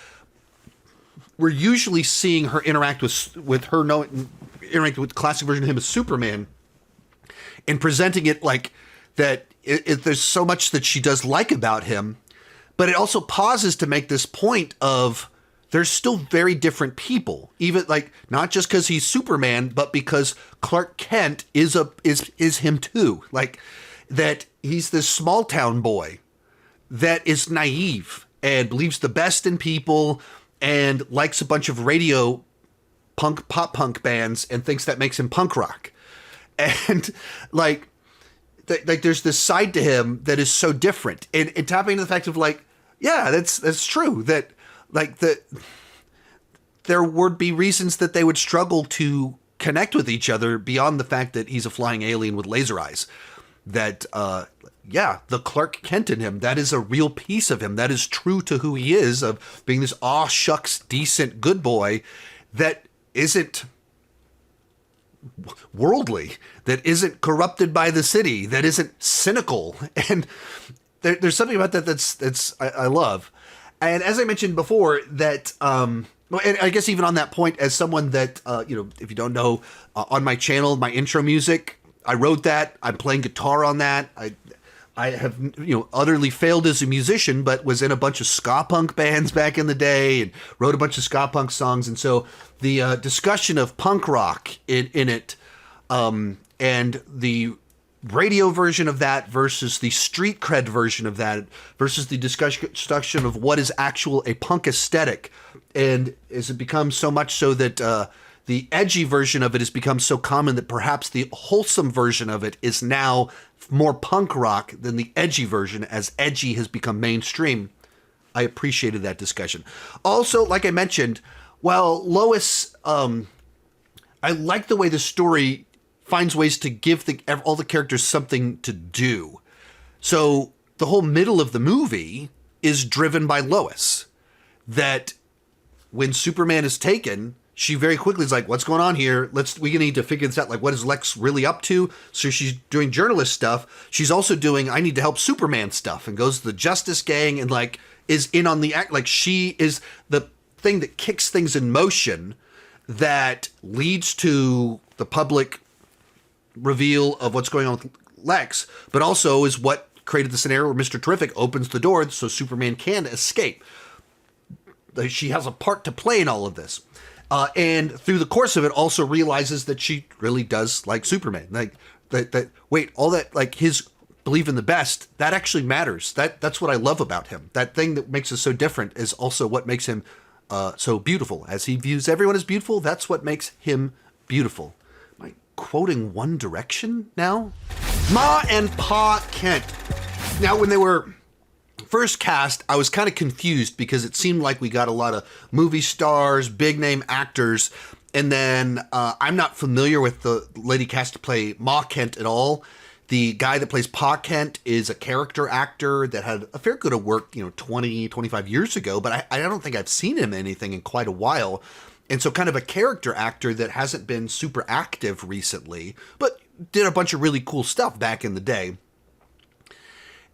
we're usually seeing her interact with her interact with the classic version of him as Superman and presenting it like that there's so much that she does like about him, but it also pauses to make this point of there's still very different people, even like not just because he's Superman, but because Clark Kent is him too. Like that he's this small town boy that is naive and believes the best in people and likes a bunch of radio pop punk bands and thinks that makes him punk rock. And like there's this side to him that is so different, and tapping into the fact of like, yeah, that's true, that like there would be reasons that they would struggle to connect with each other beyond the fact that he's a flying alien with laser eyes. That yeah, the Clark Kent in him, that is a real piece of him, that is true to who he is, of being this aw shucks decent good boy that isn't worldly, that isn't corrupted by the city, that isn't cynical. And there's something about that that's I love. And as I mentioned before, that and I guess even on that point, as someone that if you don't know, on my channel, my intro music, I wrote that. I'm playing guitar on that. I have utterly failed as a musician, but was in a bunch of ska punk bands back in the day and wrote a bunch of ska punk songs. And so the discussion of punk rock in it, and the radio version of that versus the street cred version of that versus the discussion of what is a punk aesthetic, and as it becomes so much so that the edgy version of it has become so common that perhaps the wholesome version of it is now more punk rock than the edgy version, as edgy has become mainstream. I appreciated that discussion. Also, like I mentioned, while Lois, I like the way the story finds ways to give all the characters something to do. So the whole middle of the movie is driven by Lois. That when Superman is taken, she very quickly is like, what's going on here? We need to figure this out. Like, what is Lex really up to? So she's doing journalist stuff. She's also doing, I need to help Superman stuff, and goes to the Justice Gang and like is in on the act. Like she is the thing that kicks things in motion that leads to the public reveal of what's going on with Lex, but also is what created the scenario where Mr. Terrific opens the door so Superman can escape. She has a part to play in all of this. And through the course of it, also realizes that she really does like Superman. Like that. Wait, all that like his believe in the best, that actually matters. That's what I love about him. That thing that makes us so different is also what makes him so beautiful. As he views everyone as beautiful, that's what makes him beautiful. Am I quoting One Direction now? Ma and Pa Kent. Now, when they were first cast, I was kind of confused because it seemed like we got a lot of movie stars, big name actors, and then I'm not familiar with the lady cast to play Ma Kent at all. The guy that plays Pa Kent is a character actor that had a fair bit of work, 20, 25 years ago, but I don't think I've seen him in anything in quite a while. And so kind of a character actor that hasn't been super active recently, but did a bunch of really cool stuff back in the day.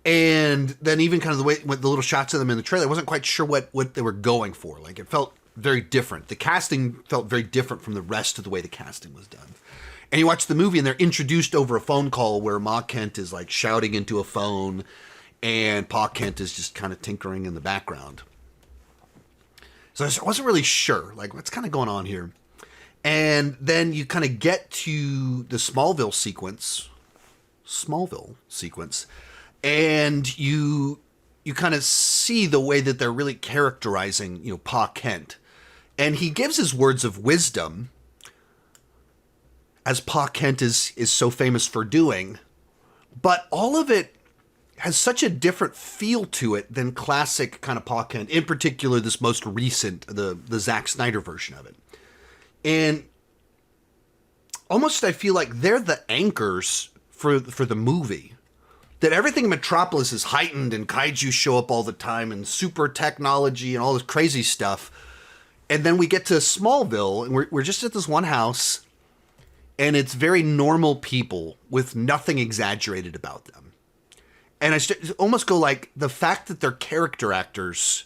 And then even kind of the way with the little shots of them in the trailer, I wasn't quite sure what they were going for. Like, it felt very different. The casting felt very different from the rest of the way the casting was done. And you watch the movie and they're introduced over a phone call where Ma Kent is like shouting into a phone and Pa Kent is just kind of tinkering in the background. So I wasn't really sure, like, what's kind of going on here. And then you kind of get to the Smallville sequence, and you kind of see the way that they're really characterizing, Pa Kent. And he gives his words of wisdom, as Pa Kent is so famous for doing, but all of it has such a different feel to it than classic kind of Pa Kent, in particular this most recent, the Zack Snyder version of it. And almost I feel like they're the anchors for the movie. That everything in Metropolis is heightened and kaiju show up all the time and super technology and all this crazy stuff. And then we get to Smallville and we're just at this one house, and it's very normal people with nothing exaggerated about them. And I almost go like, the fact that they're character actors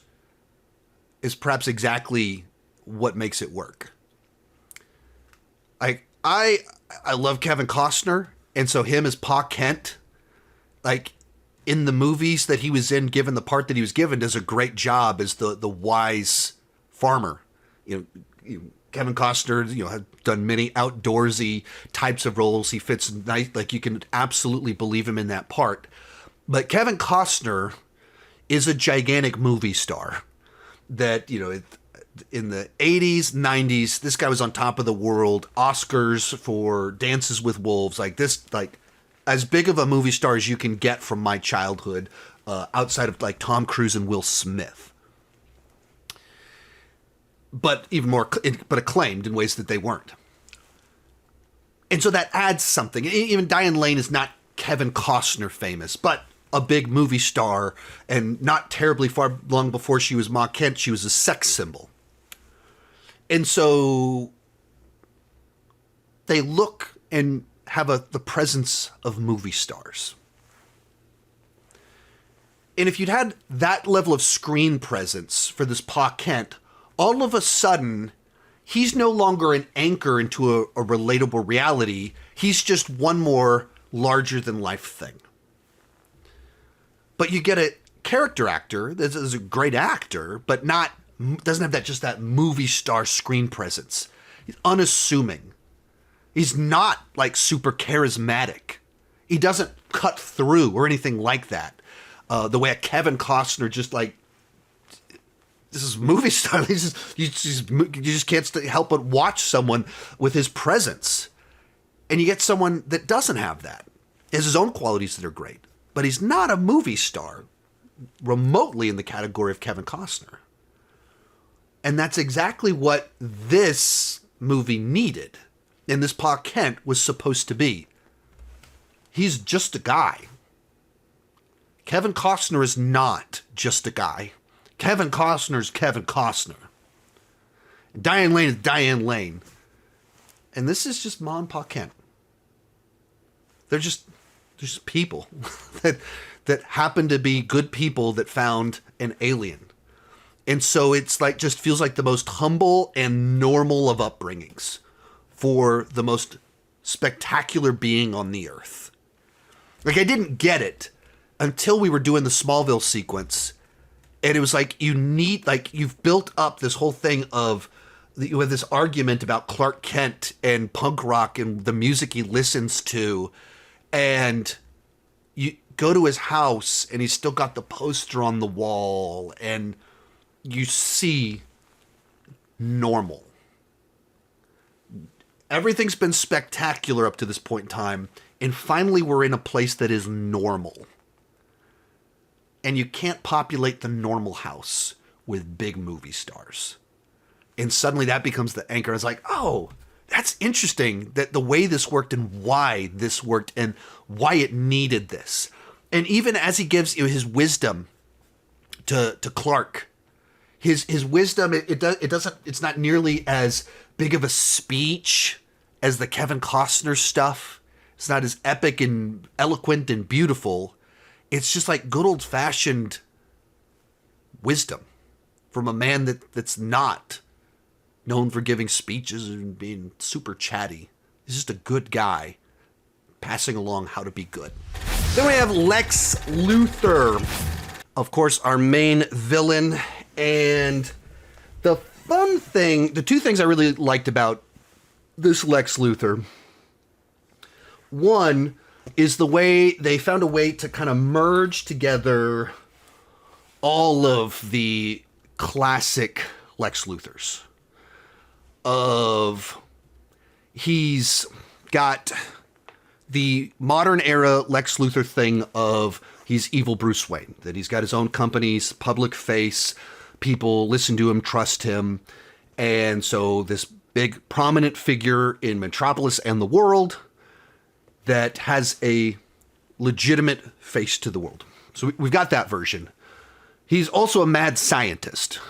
is perhaps exactly what makes it work. I love Kevin Costner, and so him as Pa Kent, like in the movies that he was in, given the part that he was given, does a great job as the wise farmer. Kevin Costner, has done many outdoorsy types of roles. He fits nice, like you can absolutely believe him in that part. But Kevin Costner is a gigantic movie star that, in the 80s, 90s, this guy was on top of the world. Oscars for Dances with Wolves, like this, like as big of a movie star as you can get from my childhood, outside of like Tom Cruise and Will Smith. But even more, but acclaimed in ways that they weren't. And so that adds something. Even Diane Lane is not Kevin Costner famous, but a big movie star, and not terribly far long before she was Ma Kent, she was a sex symbol. And so they look and have the presence of movie stars. And if you'd had that level of screen presence for this Pa Kent, all of a sudden, he's no longer an anchor into a relatable reality. He's just one more larger-than-life thing. But you get a character actor that is a great actor, but doesn't have that movie star screen presence. He's unassuming. He's not like super charismatic. He doesn't cut through or anything like that. The way a Kevin Costner just like, this is movie star. You just can't help but watch someone with his presence. And you get someone that doesn't have that. He has his own qualities that are great. But he's not a movie star remotely in the category of Kevin Costner. And that's exactly what this movie needed. And this Pa Kent was supposed to be. He's just a guy. Kevin Costner is not just a guy. Kevin Costner's Kevin Costner. Diane Lane is Diane Lane. And this is just Ma and Pa Kent. They're just people that happen to be good people that found an alien. And so it's like, just feels like the most humble and normal of upbringings for the most spectacular being on the earth. Like, I didn't get it until we were doing the Smallville sequence. And it was like, you've built up this whole thing of you have this argument about Clark Kent and punk rock and the music he listens to, and you go to his house and he's still got the poster on the wall, and you see normal. Everything's been spectacular up to this point in time, and finally we're in a place that is normal. And you can't populate the normal house with big movie stars. And suddenly that becomes the anchor. It's like, oh, that's interesting that the way this worked and why this worked and why it needed this. And even as he gives his wisdom to Clark, his wisdom, it's not nearly as big of a speech as the Kevin Costner stuff. It's not as epic and eloquent and beautiful. It's just like good old-fashioned wisdom from a man that's not known for giving speeches and being super chatty. He's just a good guy passing along how to be good. Then we have Lex Luthor, of course, our main villain. And the two things I really liked about this Lex Luthor, one is the way they found a way to kind of merge together all of the classic Lex Luthors. He's got the modern era Lex Luthor thing of he's evil Bruce Wayne, that he's got his own companies, public face, people listen to him, trust him. And so this big prominent figure in Metropolis and the world that has a legitimate face to the world. So we've got that version. He's also a mad scientist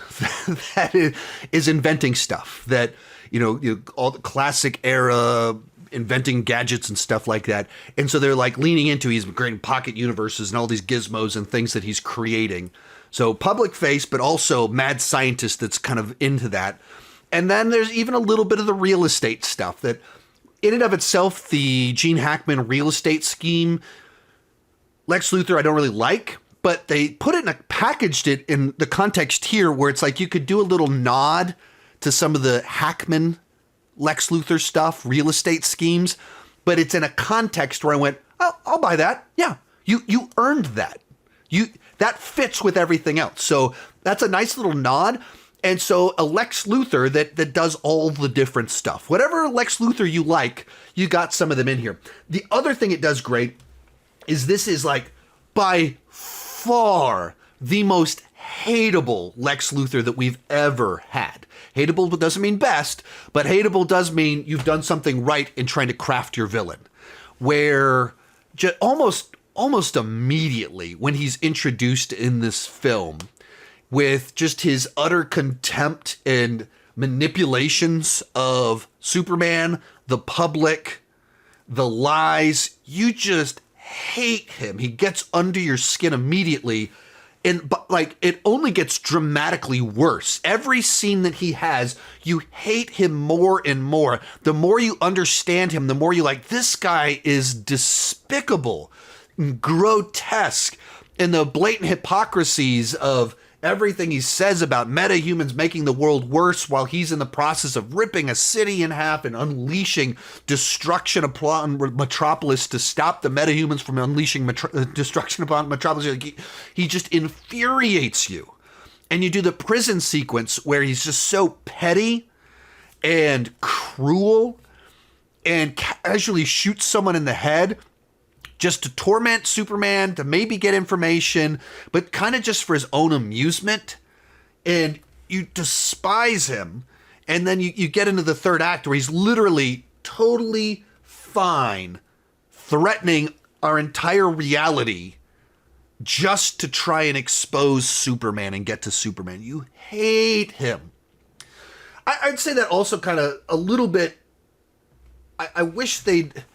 that is inventing stuff that, all the classic era inventing gadgets and stuff like that. And so they're like leaning into, he's creating pocket universes and all these gizmos and things that he's creating. So public face, but also mad scientist that's kind of into that. And then there's even a little bit of the real estate stuff that in and of itself, the Gene Hackman real estate scheme, Lex Luthor, I don't really like, but they put it packaged it in the context here where it's like you could do a little nod to some of the Hackman Lex Luthor stuff, real estate schemes, but it's in a context where I went, oh, I'll buy that. Yeah, you earned that. That fits with everything else. So that's a nice little nod. And so a Lex Luthor that does all the different stuff. Whatever Lex Luthor you like, you got some of them in here. The other thing it does great is this is like by far the most hateable Lex Luthor that we've ever had. Hateable doesn't mean best, but hateable does mean you've done something right in trying to craft your villain. Where almost immediately when he's introduced in this film, with just his utter contempt and manipulations of Superman, the public, the lies, you just hate him. He gets under your skin immediately. But it only gets dramatically worse. Every scene that he has, you hate him more and more. The more you understand him, the more you like, this guy is despicable, grotesque, and the blatant hypocrisies of everything he says about metahumans making the world worse while he's in the process of ripping a city in half and unleashing destruction upon Metropolis to stop the metahumans from unleashing destruction upon Metropolis. He just infuriates you. And you do the prison sequence where he's just so petty and cruel and casually shoots someone in the head just to torment Superman, to maybe get information, but kind of just for his own amusement. And you despise him. And then you get into the third act where he's literally totally fine threatening our entire reality just to try and expose Superman and get to Superman. You hate him. I'd say that also kind of a little bit, I wish they'd,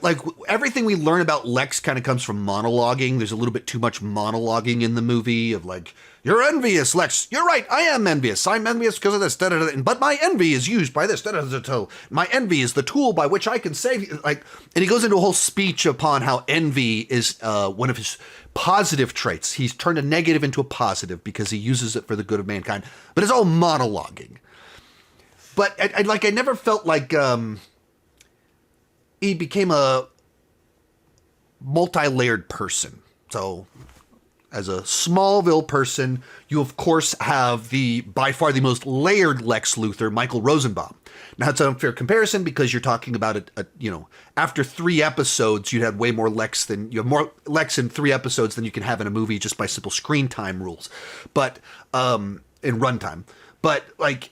like, everything we learn about Lex kind of comes from monologuing. There's a little bit too much monologuing in the movie of like, you're envious, Lex. You're right. I am envious. I'm envious because of this. Da, da, da, but my envy is used by this. Da, da, da, da. My envy is the tool by which I can save you. Like, and he goes into a whole speech upon how envy is one of his positive traits. He's turned a negative into a positive because he uses it for the good of mankind. But it's all monologuing. But I never felt like he became a multi-layered person. So as a Smallville person, you of course have the by far the most layered Lex Luthor, Michael Rosenbaum. Now it's an unfair comparison because you're talking about after 3 episodes, you'd have way more Lex than you have more Lex in 3 episodes than you can have in a movie just by simple screen time rules, but in runtime. But like,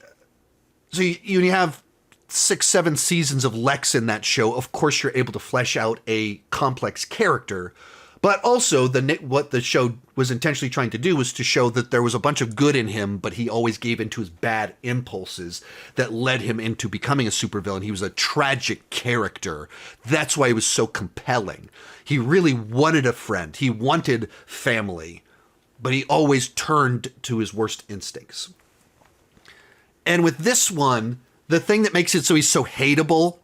so you have 6-7 seasons of Lex in that show. Of course, you're able to flesh out a complex character. But also, what the show was intentionally trying to do was to show that there was a bunch of good in him, but he always gave into his bad impulses that led him into becoming a supervillain. He was a tragic character. That's why he was so compelling. He really wanted a friend. He wanted family, but he always turned to his worst instincts. And with this one, the thing that makes it so he's so hateable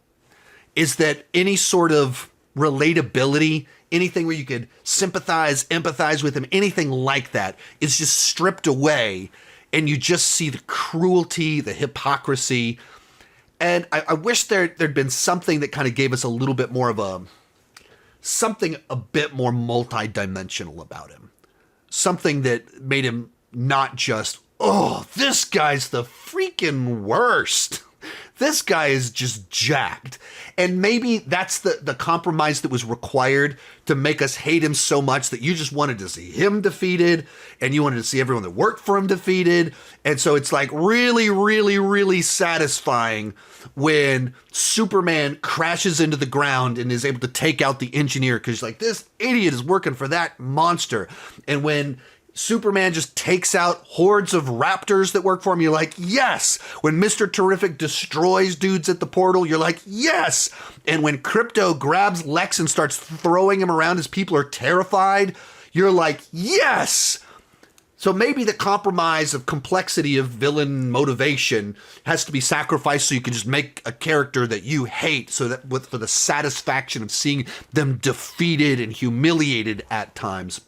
is that any sort of relatability, anything where you could sympathize, empathize with him, anything like that is just stripped away, and you just see the cruelty, the hypocrisy. And I wish there'd been something that kind of gave us a little bit more of something a bit more multi-dimensional about him. Something that made him not just, oh, this guy's the freaking worst. This guy is just jacked. And maybe that's the compromise that was required to make us hate him so much that you just wanted to see him defeated and you wanted to see everyone that worked for him defeated. And so it's like really, really, really satisfying when Superman crashes into the ground and is able to take out the engineer because like, this idiot is working for that monster. And when Superman just takes out hordes of raptors that work for him, you're like, yes. When Mr. Terrific destroys dudes at the portal, you're like, yes. And when Krypto grabs Lex and starts throwing him around as people are terrified, you're like, yes. So maybe the compromise of complexity of villain motivation has to be sacrificed so you can just make a character that you hate so that for the satisfaction of seeing them defeated and humiliated at times.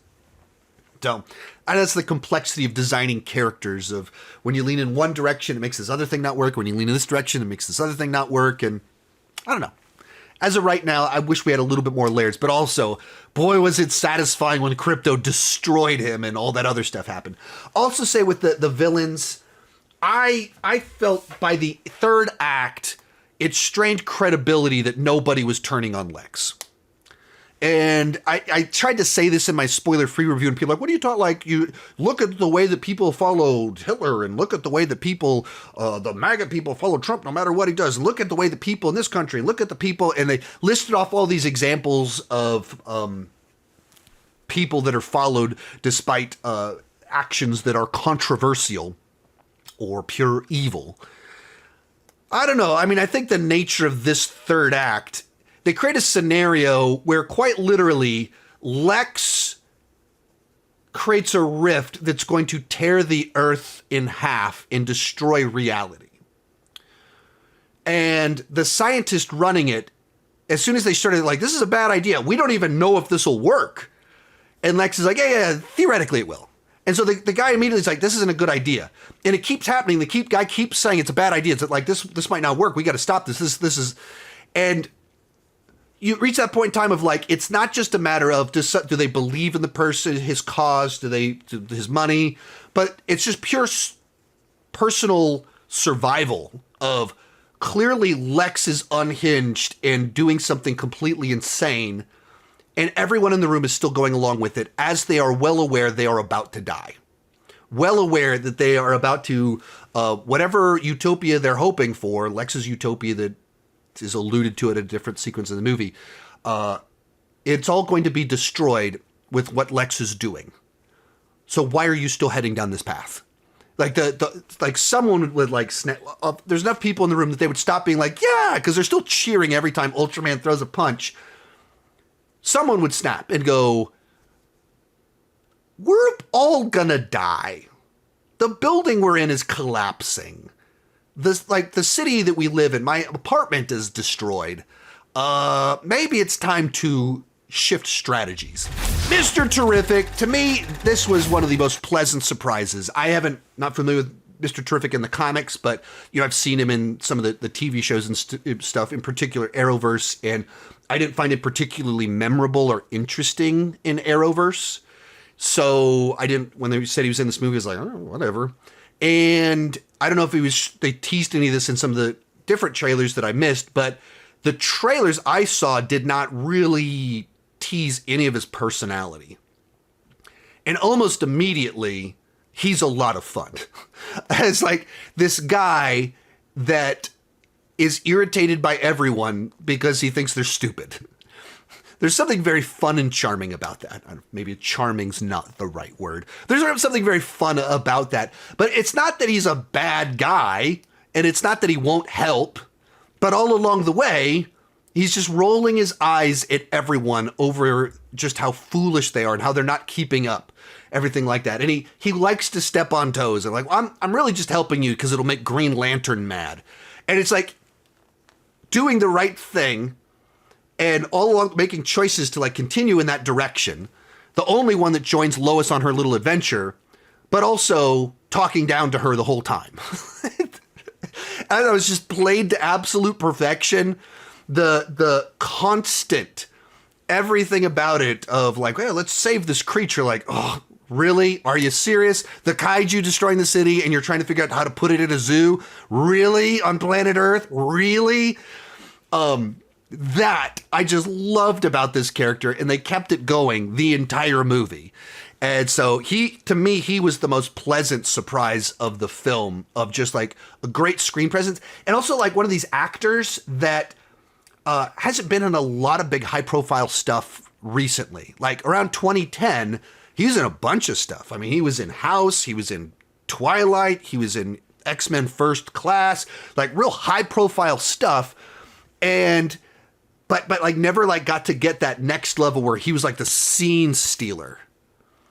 So, and that's the complexity of designing characters of when you lean in one direction, it makes this other thing not work. When you lean in this direction, it makes this other thing not work. And I don't know. As of right now, I wish we had a little bit more layers, but also, boy, was it satisfying when Krypto destroyed him and all that other stuff happened. Also say with the villains, I felt by the 3rd act, it strained credibility that nobody was turning on Lex. And I tried to say this in my spoiler-free review, and people are like, what are you talking, like, you look at the way that people followed Hitler, and look at the way that people, the MAGA people follow Trump no matter what he does, and look at the way the people in this country, and look at the people, and they listed off all these examples of people that are followed despite actions that are controversial or pure evil. I don't know. I mean, I think the nature of this 3rd act, they create a scenario where quite literally Lex creates a rift that's going to tear the earth in half and destroy reality. And the scientist running it, as soon as they started like, this is a bad idea. We don't even know if this will work. And Lex is like, yeah, theoretically it will. And so the guy immediately is like, this isn't a good idea. And it keeps happening. The guy keeps saying it's a bad idea. It's like, this might not work. We got to stop this. This is, and you reach that point in time of like, it's not just a matter of do they believe in the person, his cause, his money, but it's just pure personal survival of clearly Lex is unhinged and doing something completely insane, and everyone in the room is still going along with it as they are well aware they are about to die. Well aware that they are about to, whatever utopia they're hoping for, Lex's utopia that is alluded to at a different sequence in the movie, it's all going to be destroyed with what Lex is doing. So why are you still heading down this path? Like like someone would like snap. There's enough people in the room that they would stop being like, yeah, because they're still cheering every time Ultraman throws a punch. Someone would snap and go, we're all gonna die. The building we're in is collapsing. The city that we live in, my apartment is destroyed. Maybe it's time to shift strategies. Mr. Terrific, to me, this was one of the most pleasant surprises. Not familiar with Mr. Terrific in the comics, but I've seen him in some of the TV shows and stuff, in particular Arrowverse, and I didn't find it particularly memorable or interesting in Arrowverse. So I didn't, when they said he was in this movie, I was like, oh, whatever. And I don't know if they teased any of this in some of the different trailers that I missed, but the trailers I saw did not really tease any of his personality. And almost immediately, he's a lot of fun. As like this guy that is irritated by everyone because he thinks they're stupid. There's something very fun and charming about that. Maybe charming's not the right word. There's something very fun about that. But it's not that he's a bad guy, and it's not that he won't help, but all along the way, he's just rolling his eyes at everyone over just how foolish they are and how they're not keeping up, everything like that. And he likes to step on toes and like, well, I'm really just helping you because it'll make Green Lantern mad. And it's like doing the right thing and all along making choices to like continue in that direction. The only one that joins Lois on her little adventure, but also talking down to her the whole time. And it was just played to absolute perfection. The constant, everything about it of like, well, let's save this creature. Like, oh, really? Are you serious? The kaiju destroying the city and you're trying to figure out how to put it in a zoo? Really? On planet Earth? Really? That I just loved about this character, and they kept it going the entire movie. And so to me, he was the most pleasant surprise of the film, of just like a great screen presence. And also like one of these actors that hasn't been in a lot of big high profile stuff recently. Like around 2010, he was in a bunch of stuff. I mean, he was in House, he was in Twilight, he was in X-Men First Class, like real high profile stuff. And but like never like got to get that next level where he was like the scene stealer.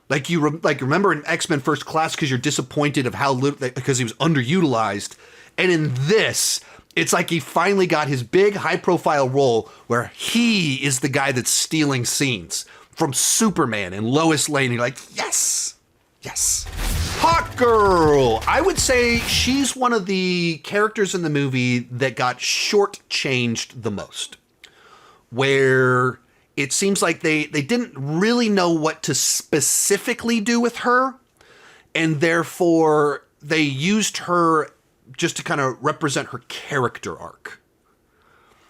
Like remember in X-Men First Class because you're disappointed of how little, because he was underutilized. And in this, it's like he finally got his big high-profile role where he is the guy that's stealing scenes from Superman and Lois Lane. You're like, yes, yes. Hawkgirl. I would say she's one of the characters in the movie that got shortchanged the most. Where it seems like they didn't really know what to specifically do with her. And therefore, they used her just to kind of represent her character arc,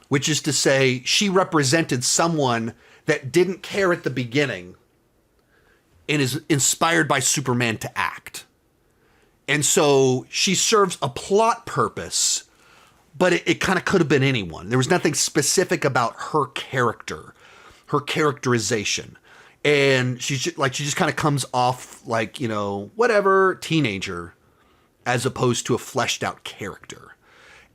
which is to say she represented someone that didn't care at the beginning and is inspired by Superman to act. And so she serves a plot purpose, but it kind of could have been anyone. There was nothing specific about her character, her characterization. And she just kind of comes off like, whatever, teenager, as opposed to a fleshed out character.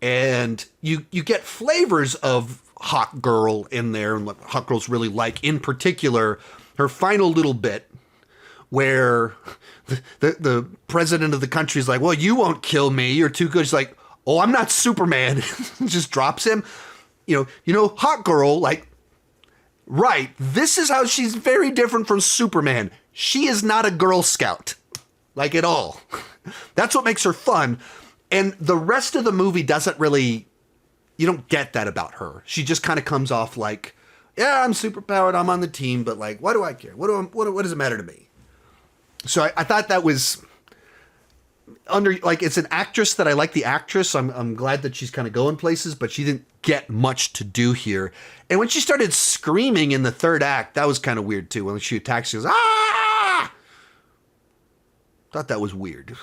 And you get flavors of Hawkgirl in there and what Hawkgirl's really like. In particular, her final little bit where the president of the country is like, well, you won't kill me. You're too good. She's like, oh, I'm not Superman. Just drops him. Hawkgirl, like, right, this is how she's very different from Superman. She is not a Girl Scout, like at all. That's what makes her fun. And the rest of the movie doesn't really, you don't get that about her. She just kind of comes off like, yeah, I'm superpowered, I'm on the team, but like, what do I care? What does it matter to me? So I thought that was it's an actress that I like the actress. I'm glad that she's kind of going places, but she didn't get much to do here. And when she started screaming in the third act, that was kind of weird too. When she attacks, she goes, ah! Thought that was weird.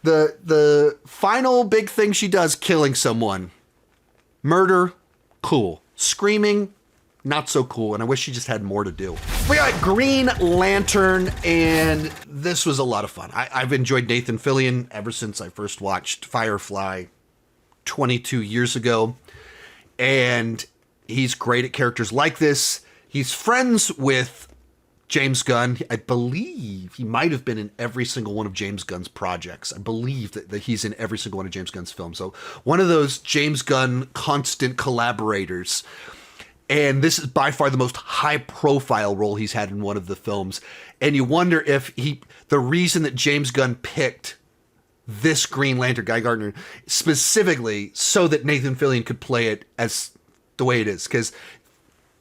the final big thing she does, killing someone. Murder, cool. Screaming, not so cool. And I wish she just had more to do. We got Green Lantern, and this was a lot of fun. I've enjoyed Nathan Fillion ever since I first watched Firefly 22 years ago. And he's great at characters like this. He's friends with James Gunn. I believe he might have been in every single one of James Gunn's projects. I believe that he's in every single one of James Gunn's films. So one of those James Gunn constant collaborators. And this is by far the most high profile role he's had in one of the films. And you wonder if the reason that James Gunn picked this Green Lantern, Guy Gardner, specifically so that Nathan Fillion could play it as the way it is. Because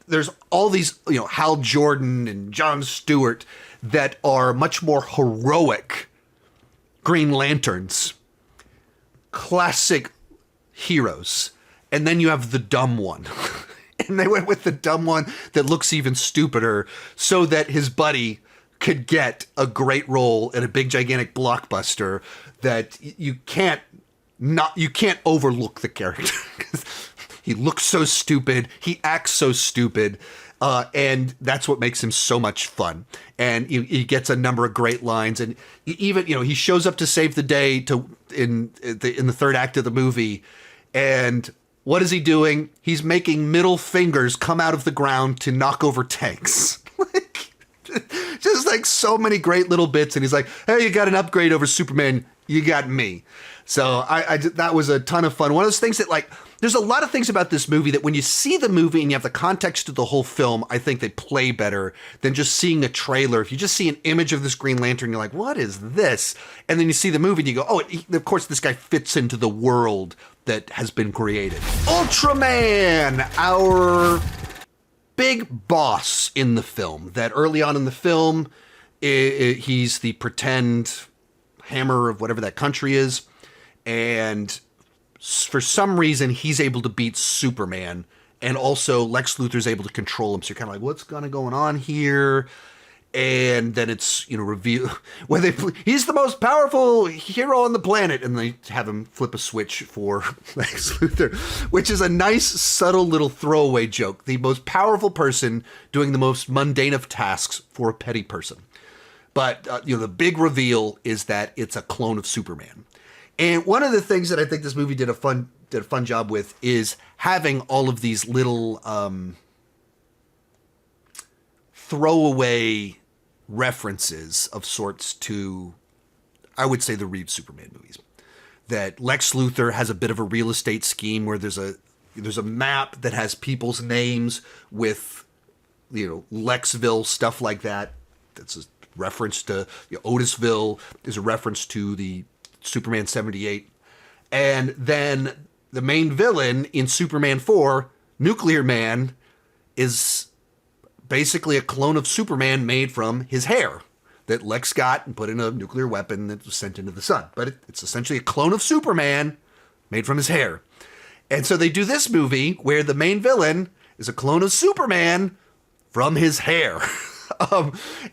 there's all these, Hal Jordan and Jon Stewart that are much more heroic Green Lanterns, classic heroes. And then you have the dumb one. And they went with the dumb one that looks even stupider so that his buddy could get a great role in a big gigantic blockbuster that you can't overlook the character. He looks so stupid, he acts so stupid, and that's what makes him so much fun. And he gets a number of great lines, and he shows up to save the day in the third act of the movie, and what is he doing? He's making middle fingers come out of the ground to knock over tanks. Just like so many great little bits. And he's like, hey, you got an upgrade over Superman. You got me. So that was a ton of fun. One of those things that, like, there's a lot of things about this movie that when you see the movie and you have the context of the whole film, I think they play better than just seeing a trailer. If you just see an image of this Green Lantern, you're like, what is this? And then you see the movie and you go, oh, of course, this guy fits into the world that has been created. Ultraman, our big boss in the film, that early on in the film, he's the pretend hammer of whatever that country is. And for some reason, he's able to beat Superman. And also Lex Luthor's able to control him. So you're kind of like, what's going on here? And then it's, reveal where he's the most powerful hero on the planet. And they have him flip a switch for Lex Luthor, which is a nice, subtle little throwaway joke. The most powerful person doing the most mundane of tasks for a petty person. But, the big reveal is that it's a clone of Superman. And one of the things that I think this movie did a fun job with is having all of these little throwaway references of sorts to, I would say, the Reeves Superman movies. That Lex Luthor has a bit of a real estate scheme where there's a map that has people's names with, Lexville, stuff like that. That's a reference to Otisville. There's a reference to the Superman 78. And then the main villain in Superman 4, Nuclear Man, is basically a clone of Superman made from his hair that Lex got and put in a nuclear weapon that was sent into the sun. But it's essentially a clone of Superman made from his hair. And so they do this movie where the main villain is a clone of Superman from his hair.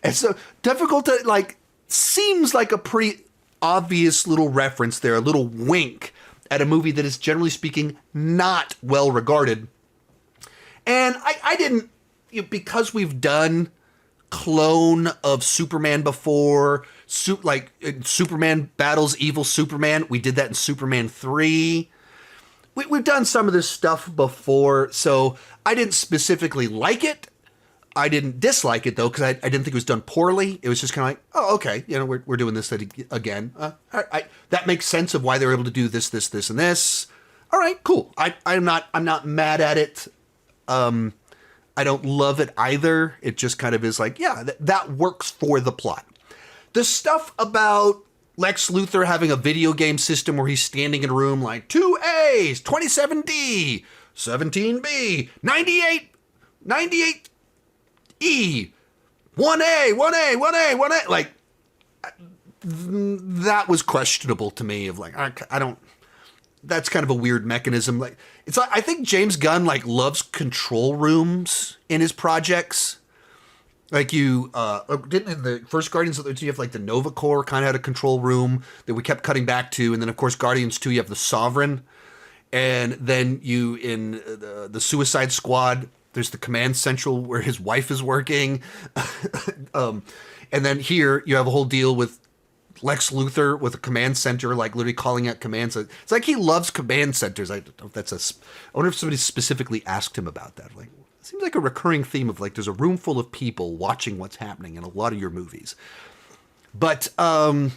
And so difficult to, seems like a pretty obvious little reference there, a little wink at a movie that is, generally speaking, not well regarded. And I didn't, because we've done clone of Superman before, Superman battles evil Superman. We did that in Superman 3. We've done some of this stuff before, so I didn't specifically like it. I didn't dislike it, though, because I didn't think it was done poorly. It was just kind of like, oh, okay, we're doing this again. That makes sense of why they were able to do this, and this. All right, cool. I'm not mad at it. I don't love it either. It just kind of is like, yeah, that works for the plot. The stuff about Lex Luthor having a video game system where he's standing in a room like 2A's, 27D, 17B, 98E, 1A, like, that was questionable to me of like, I don't, that's kind of a weird mechanism. Like, it's like, I think James Gunn loves control rooms in his projects. Like didn't in the first Guardians of the 2 you have the Nova Corps kind of had a control room that we kept cutting back to, and then of course Guardians 2 you have the Sovereign, and then you in the Suicide Squad there's the command central where his wife is working, and then here you have a whole deal with Lex Luthor with a command center, literally calling out commands. It's like he loves command centers. I don't know if I wonder if somebody specifically asked him about that. It seems like a recurring theme of there's a room full of people watching what's happening in a lot of your movies. But I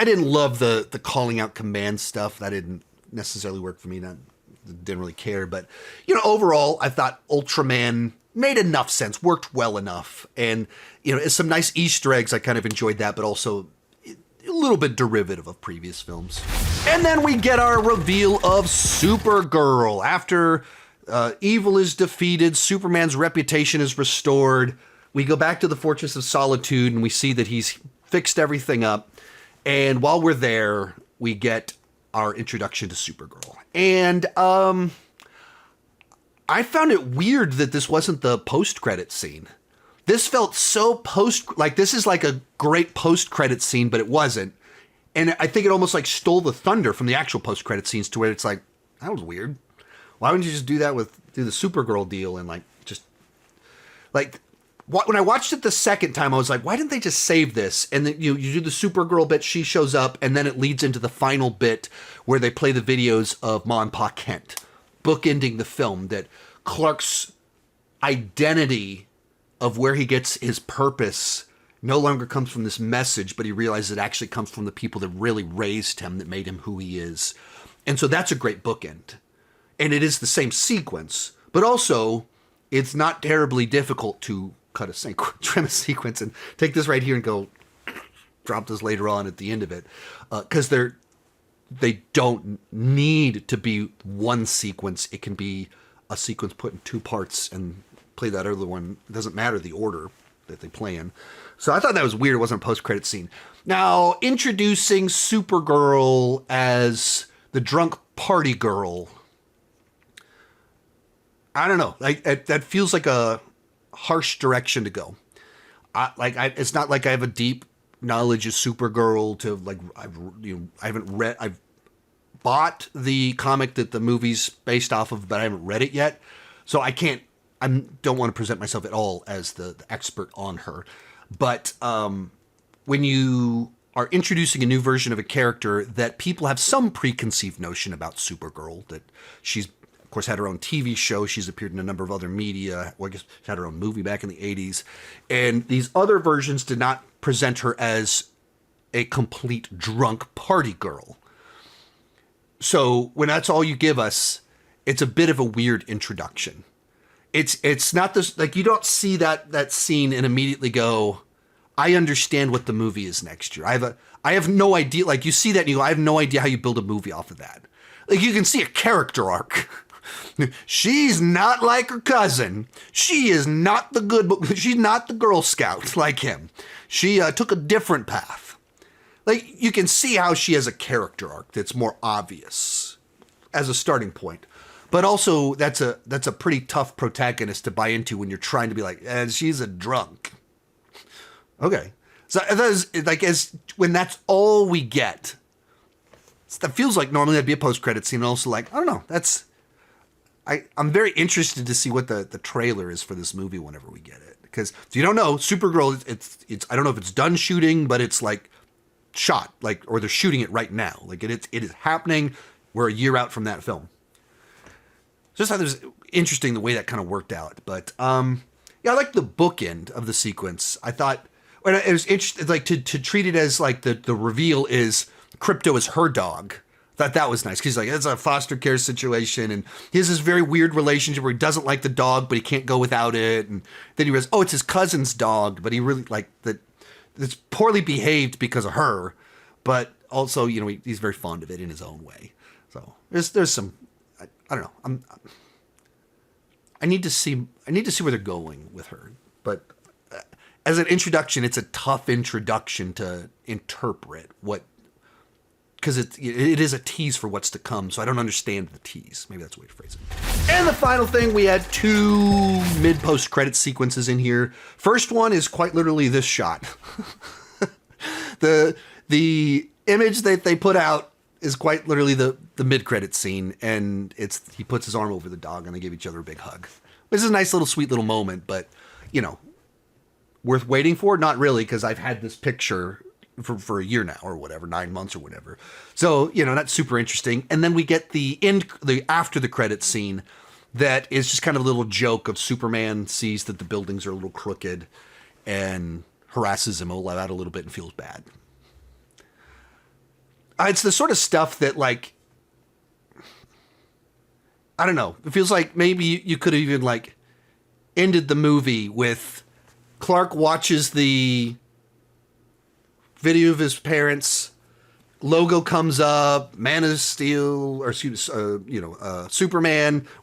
didn't love the calling out command stuff. That didn't necessarily work for me. Didn't really care. But, overall, I thought Ultraman made enough sense, worked well enough. And, it's some nice Easter eggs. I kind of enjoyed that, but also a little bit derivative of previous films. And then we get our reveal of Supergirl. After evil is defeated, Superman's reputation is restored. We go back to the Fortress of Solitude and we see that he's fixed everything up. And while we're there, we get our introduction to Supergirl. And I found it weird that this wasn't the post-credit scene. This felt so this is like a great post-credit scene, but it wasn't. And I think it almost like stole the thunder from the actual post-credit scenes to where it's like, that was weird. Why wouldn't you just do that do the Supergirl deal and when I watched it the second time, I was like, why didn't they just save this? And then you do the Supergirl bit, she shows up, and then it leads into the final bit where they play the videos of Ma and Pa Kent, bookending the film, that Clark's identity of where he gets his purpose no longer comes from this message, but he realizes it actually comes from the people that really raised him, that made him who he is. And so that's a great bookend. And it is the same sequence, but also it's not terribly difficult to trim a sequence and take this right here and go drop this later on at the end of it. Because they don't need to be one sequence. It can be a sequence put in two parts and play that other one. It doesn't matter the order that they play in. So I thought that was weird. It wasn't a post-credit scene. Now, introducing Supergirl as the drunk party girl. I don't know. That feels like a harsh direction to go. It's not like I have a deep knowledge of Supergirl I've bought the comic that the movie's based off of, but I haven't read it yet. So I don't want to present myself at all as the expert on her. But when you are introducing a new version of a character that people have some preconceived notion about Supergirl, that she's, of course, had her own TV show. She's appeared in a number of other media. Well, I guess she had her own movie back in the 80s. And these other versions did not present her as a complete drunk party girl. So when that's all you give us, it's a bit of a weird introduction. It's not this, like, you don't see that scene and immediately go, I understand what the movie is next year. I have no idea. Like, you see that and you go, I have no idea how you build a movie off of that. Like, you can see a character arc. She's not like her cousin. She is not she's not the Girl Scout like him. She took a different path. Like, you can see how she has a character arc that's more obvious as a starting point. But also, that's a pretty tough protagonist to buy into when you're trying to be like, she's a drunk. Okay. So when that's all we get, that feels like normally that'd be a post-credit scene. And also like, I don't know, I'm very interested to see what the trailer is for this movie whenever we get it. Because if you don't know, Supergirl, it's I don't know if it's done shooting, but it's like shot, or they're shooting it right now. Like it is happening. We're a year out from that film. Just thought it was interesting the way that kind of worked out. But I like the bookend of the sequence. I thought it was interesting, like to treat it as like the reveal is Krypto is her dog. Thought that was nice because he's like, it's a foster care situation, and he has this very weird relationship where he doesn't like the dog, but he can't go without it. And then he realizes, it's his cousin's dog, but he really it's poorly behaved because of her, but also he's very fond of it in his own way. So there's some. I don't know. I need to see where they're going with her. But as an introduction, it's a tough introduction to interpret because it is a tease for what's to come. So I don't understand the tease. Maybe that's a way to phrase it. And the final thing, we had 2 mid-post credit sequences in here. First one is quite literally this shot. The image that they put out is quite literally the mid-credit scene, and he puts his arm over the dog and they give each other a big hug. This is a nice little sweet little moment, but worth waiting for? Not really, because I've had this picture for a year now or whatever, 9 months or whatever. So, that's super interesting. And then we get the after the credit scene that is just kind of a little joke of Superman sees that the buildings are a little crooked and harasses him out a little bit and feels bad. It's the sort of stuff that, like, I don't know. It feels like maybe you could have even, like, ended the movie with Clark watches the video of his parents. Logo comes up, Man of Steel, or Superman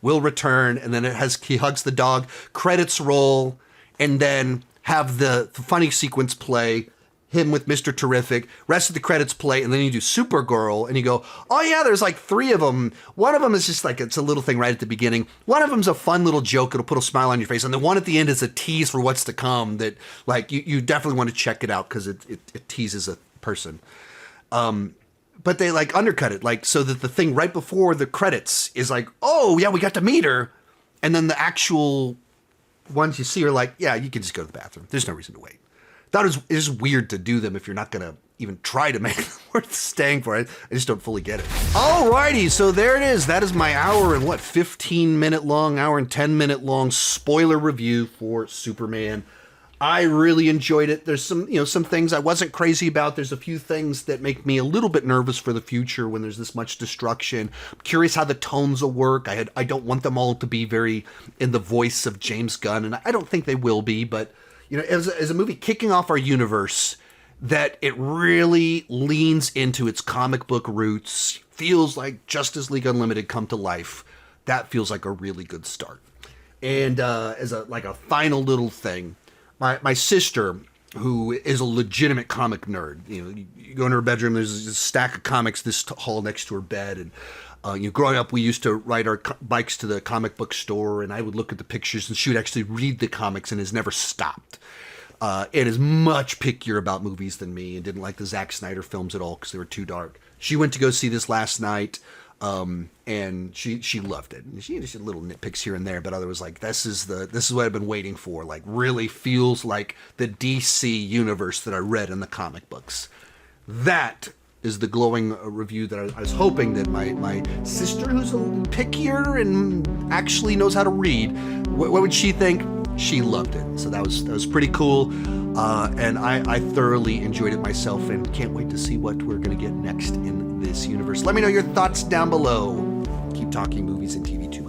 will return, and then he hugs the dog, credits roll, and then have the funny sequence play, him with Mr. Terrific, rest of the credits play, and then you do Supergirl, and you go, oh yeah, there's like 3 of them. One of them is just like, it's a little thing right at the beginning. One of them's a fun little joke, it'll put a smile on your face, and the one at the end is a tease for what's to come that, like, you definitely want to check it out, because it teases a person. But they like undercut it, like, so that the thing right before the credits is like, oh yeah, we got to meet her. And then the actual ones you see are like, yeah, you can just go to the bathroom. There's no reason to wait. Thought it was weird to do them if you're not going to even try to make it worth staying for it. I just don't fully get it. Alrighty, so there it is. That is my hour and 15-minute long, hour and 10-minute long spoiler review for Superman. I really enjoyed it. There's some things I wasn't crazy about. There's a few things that make me a little bit nervous for the future when there's this much destruction. I'm curious how the tones will work. I don't want them all to be very in the voice of James Gunn, and I don't think they will be, but as a movie kicking off our universe, that it really leans into its comic book roots, feels like Justice League Unlimited come to life. That feels like a really good start. And as a final little thing, my sister, who is a legitimate comic nerd, you go in her bedroom, there's a stack of comics this hall next to her bed, and growing up, we used to ride our bikes to the comic book store, and I would look at the pictures, and she would actually read the comics, and has never stopped. And is much pickier about movies than me, and didn't like the Zack Snyder films at all because they were too dark. She went to go see this last night, and she loved it. And she had little nitpicks here and there, but other was like, this is what I've been waiting for. Like, really feels like the DC universe that I read in the comic books. That is the glowing review that I was hoping that my sister, who's a little pickier and actually knows how to read, what would she think? She loved it. So that was pretty cool. And I thoroughly enjoyed it myself, and can't wait to see what we're going to get next in this universe. Let me know your thoughts down below. Keep talking movies and TV too.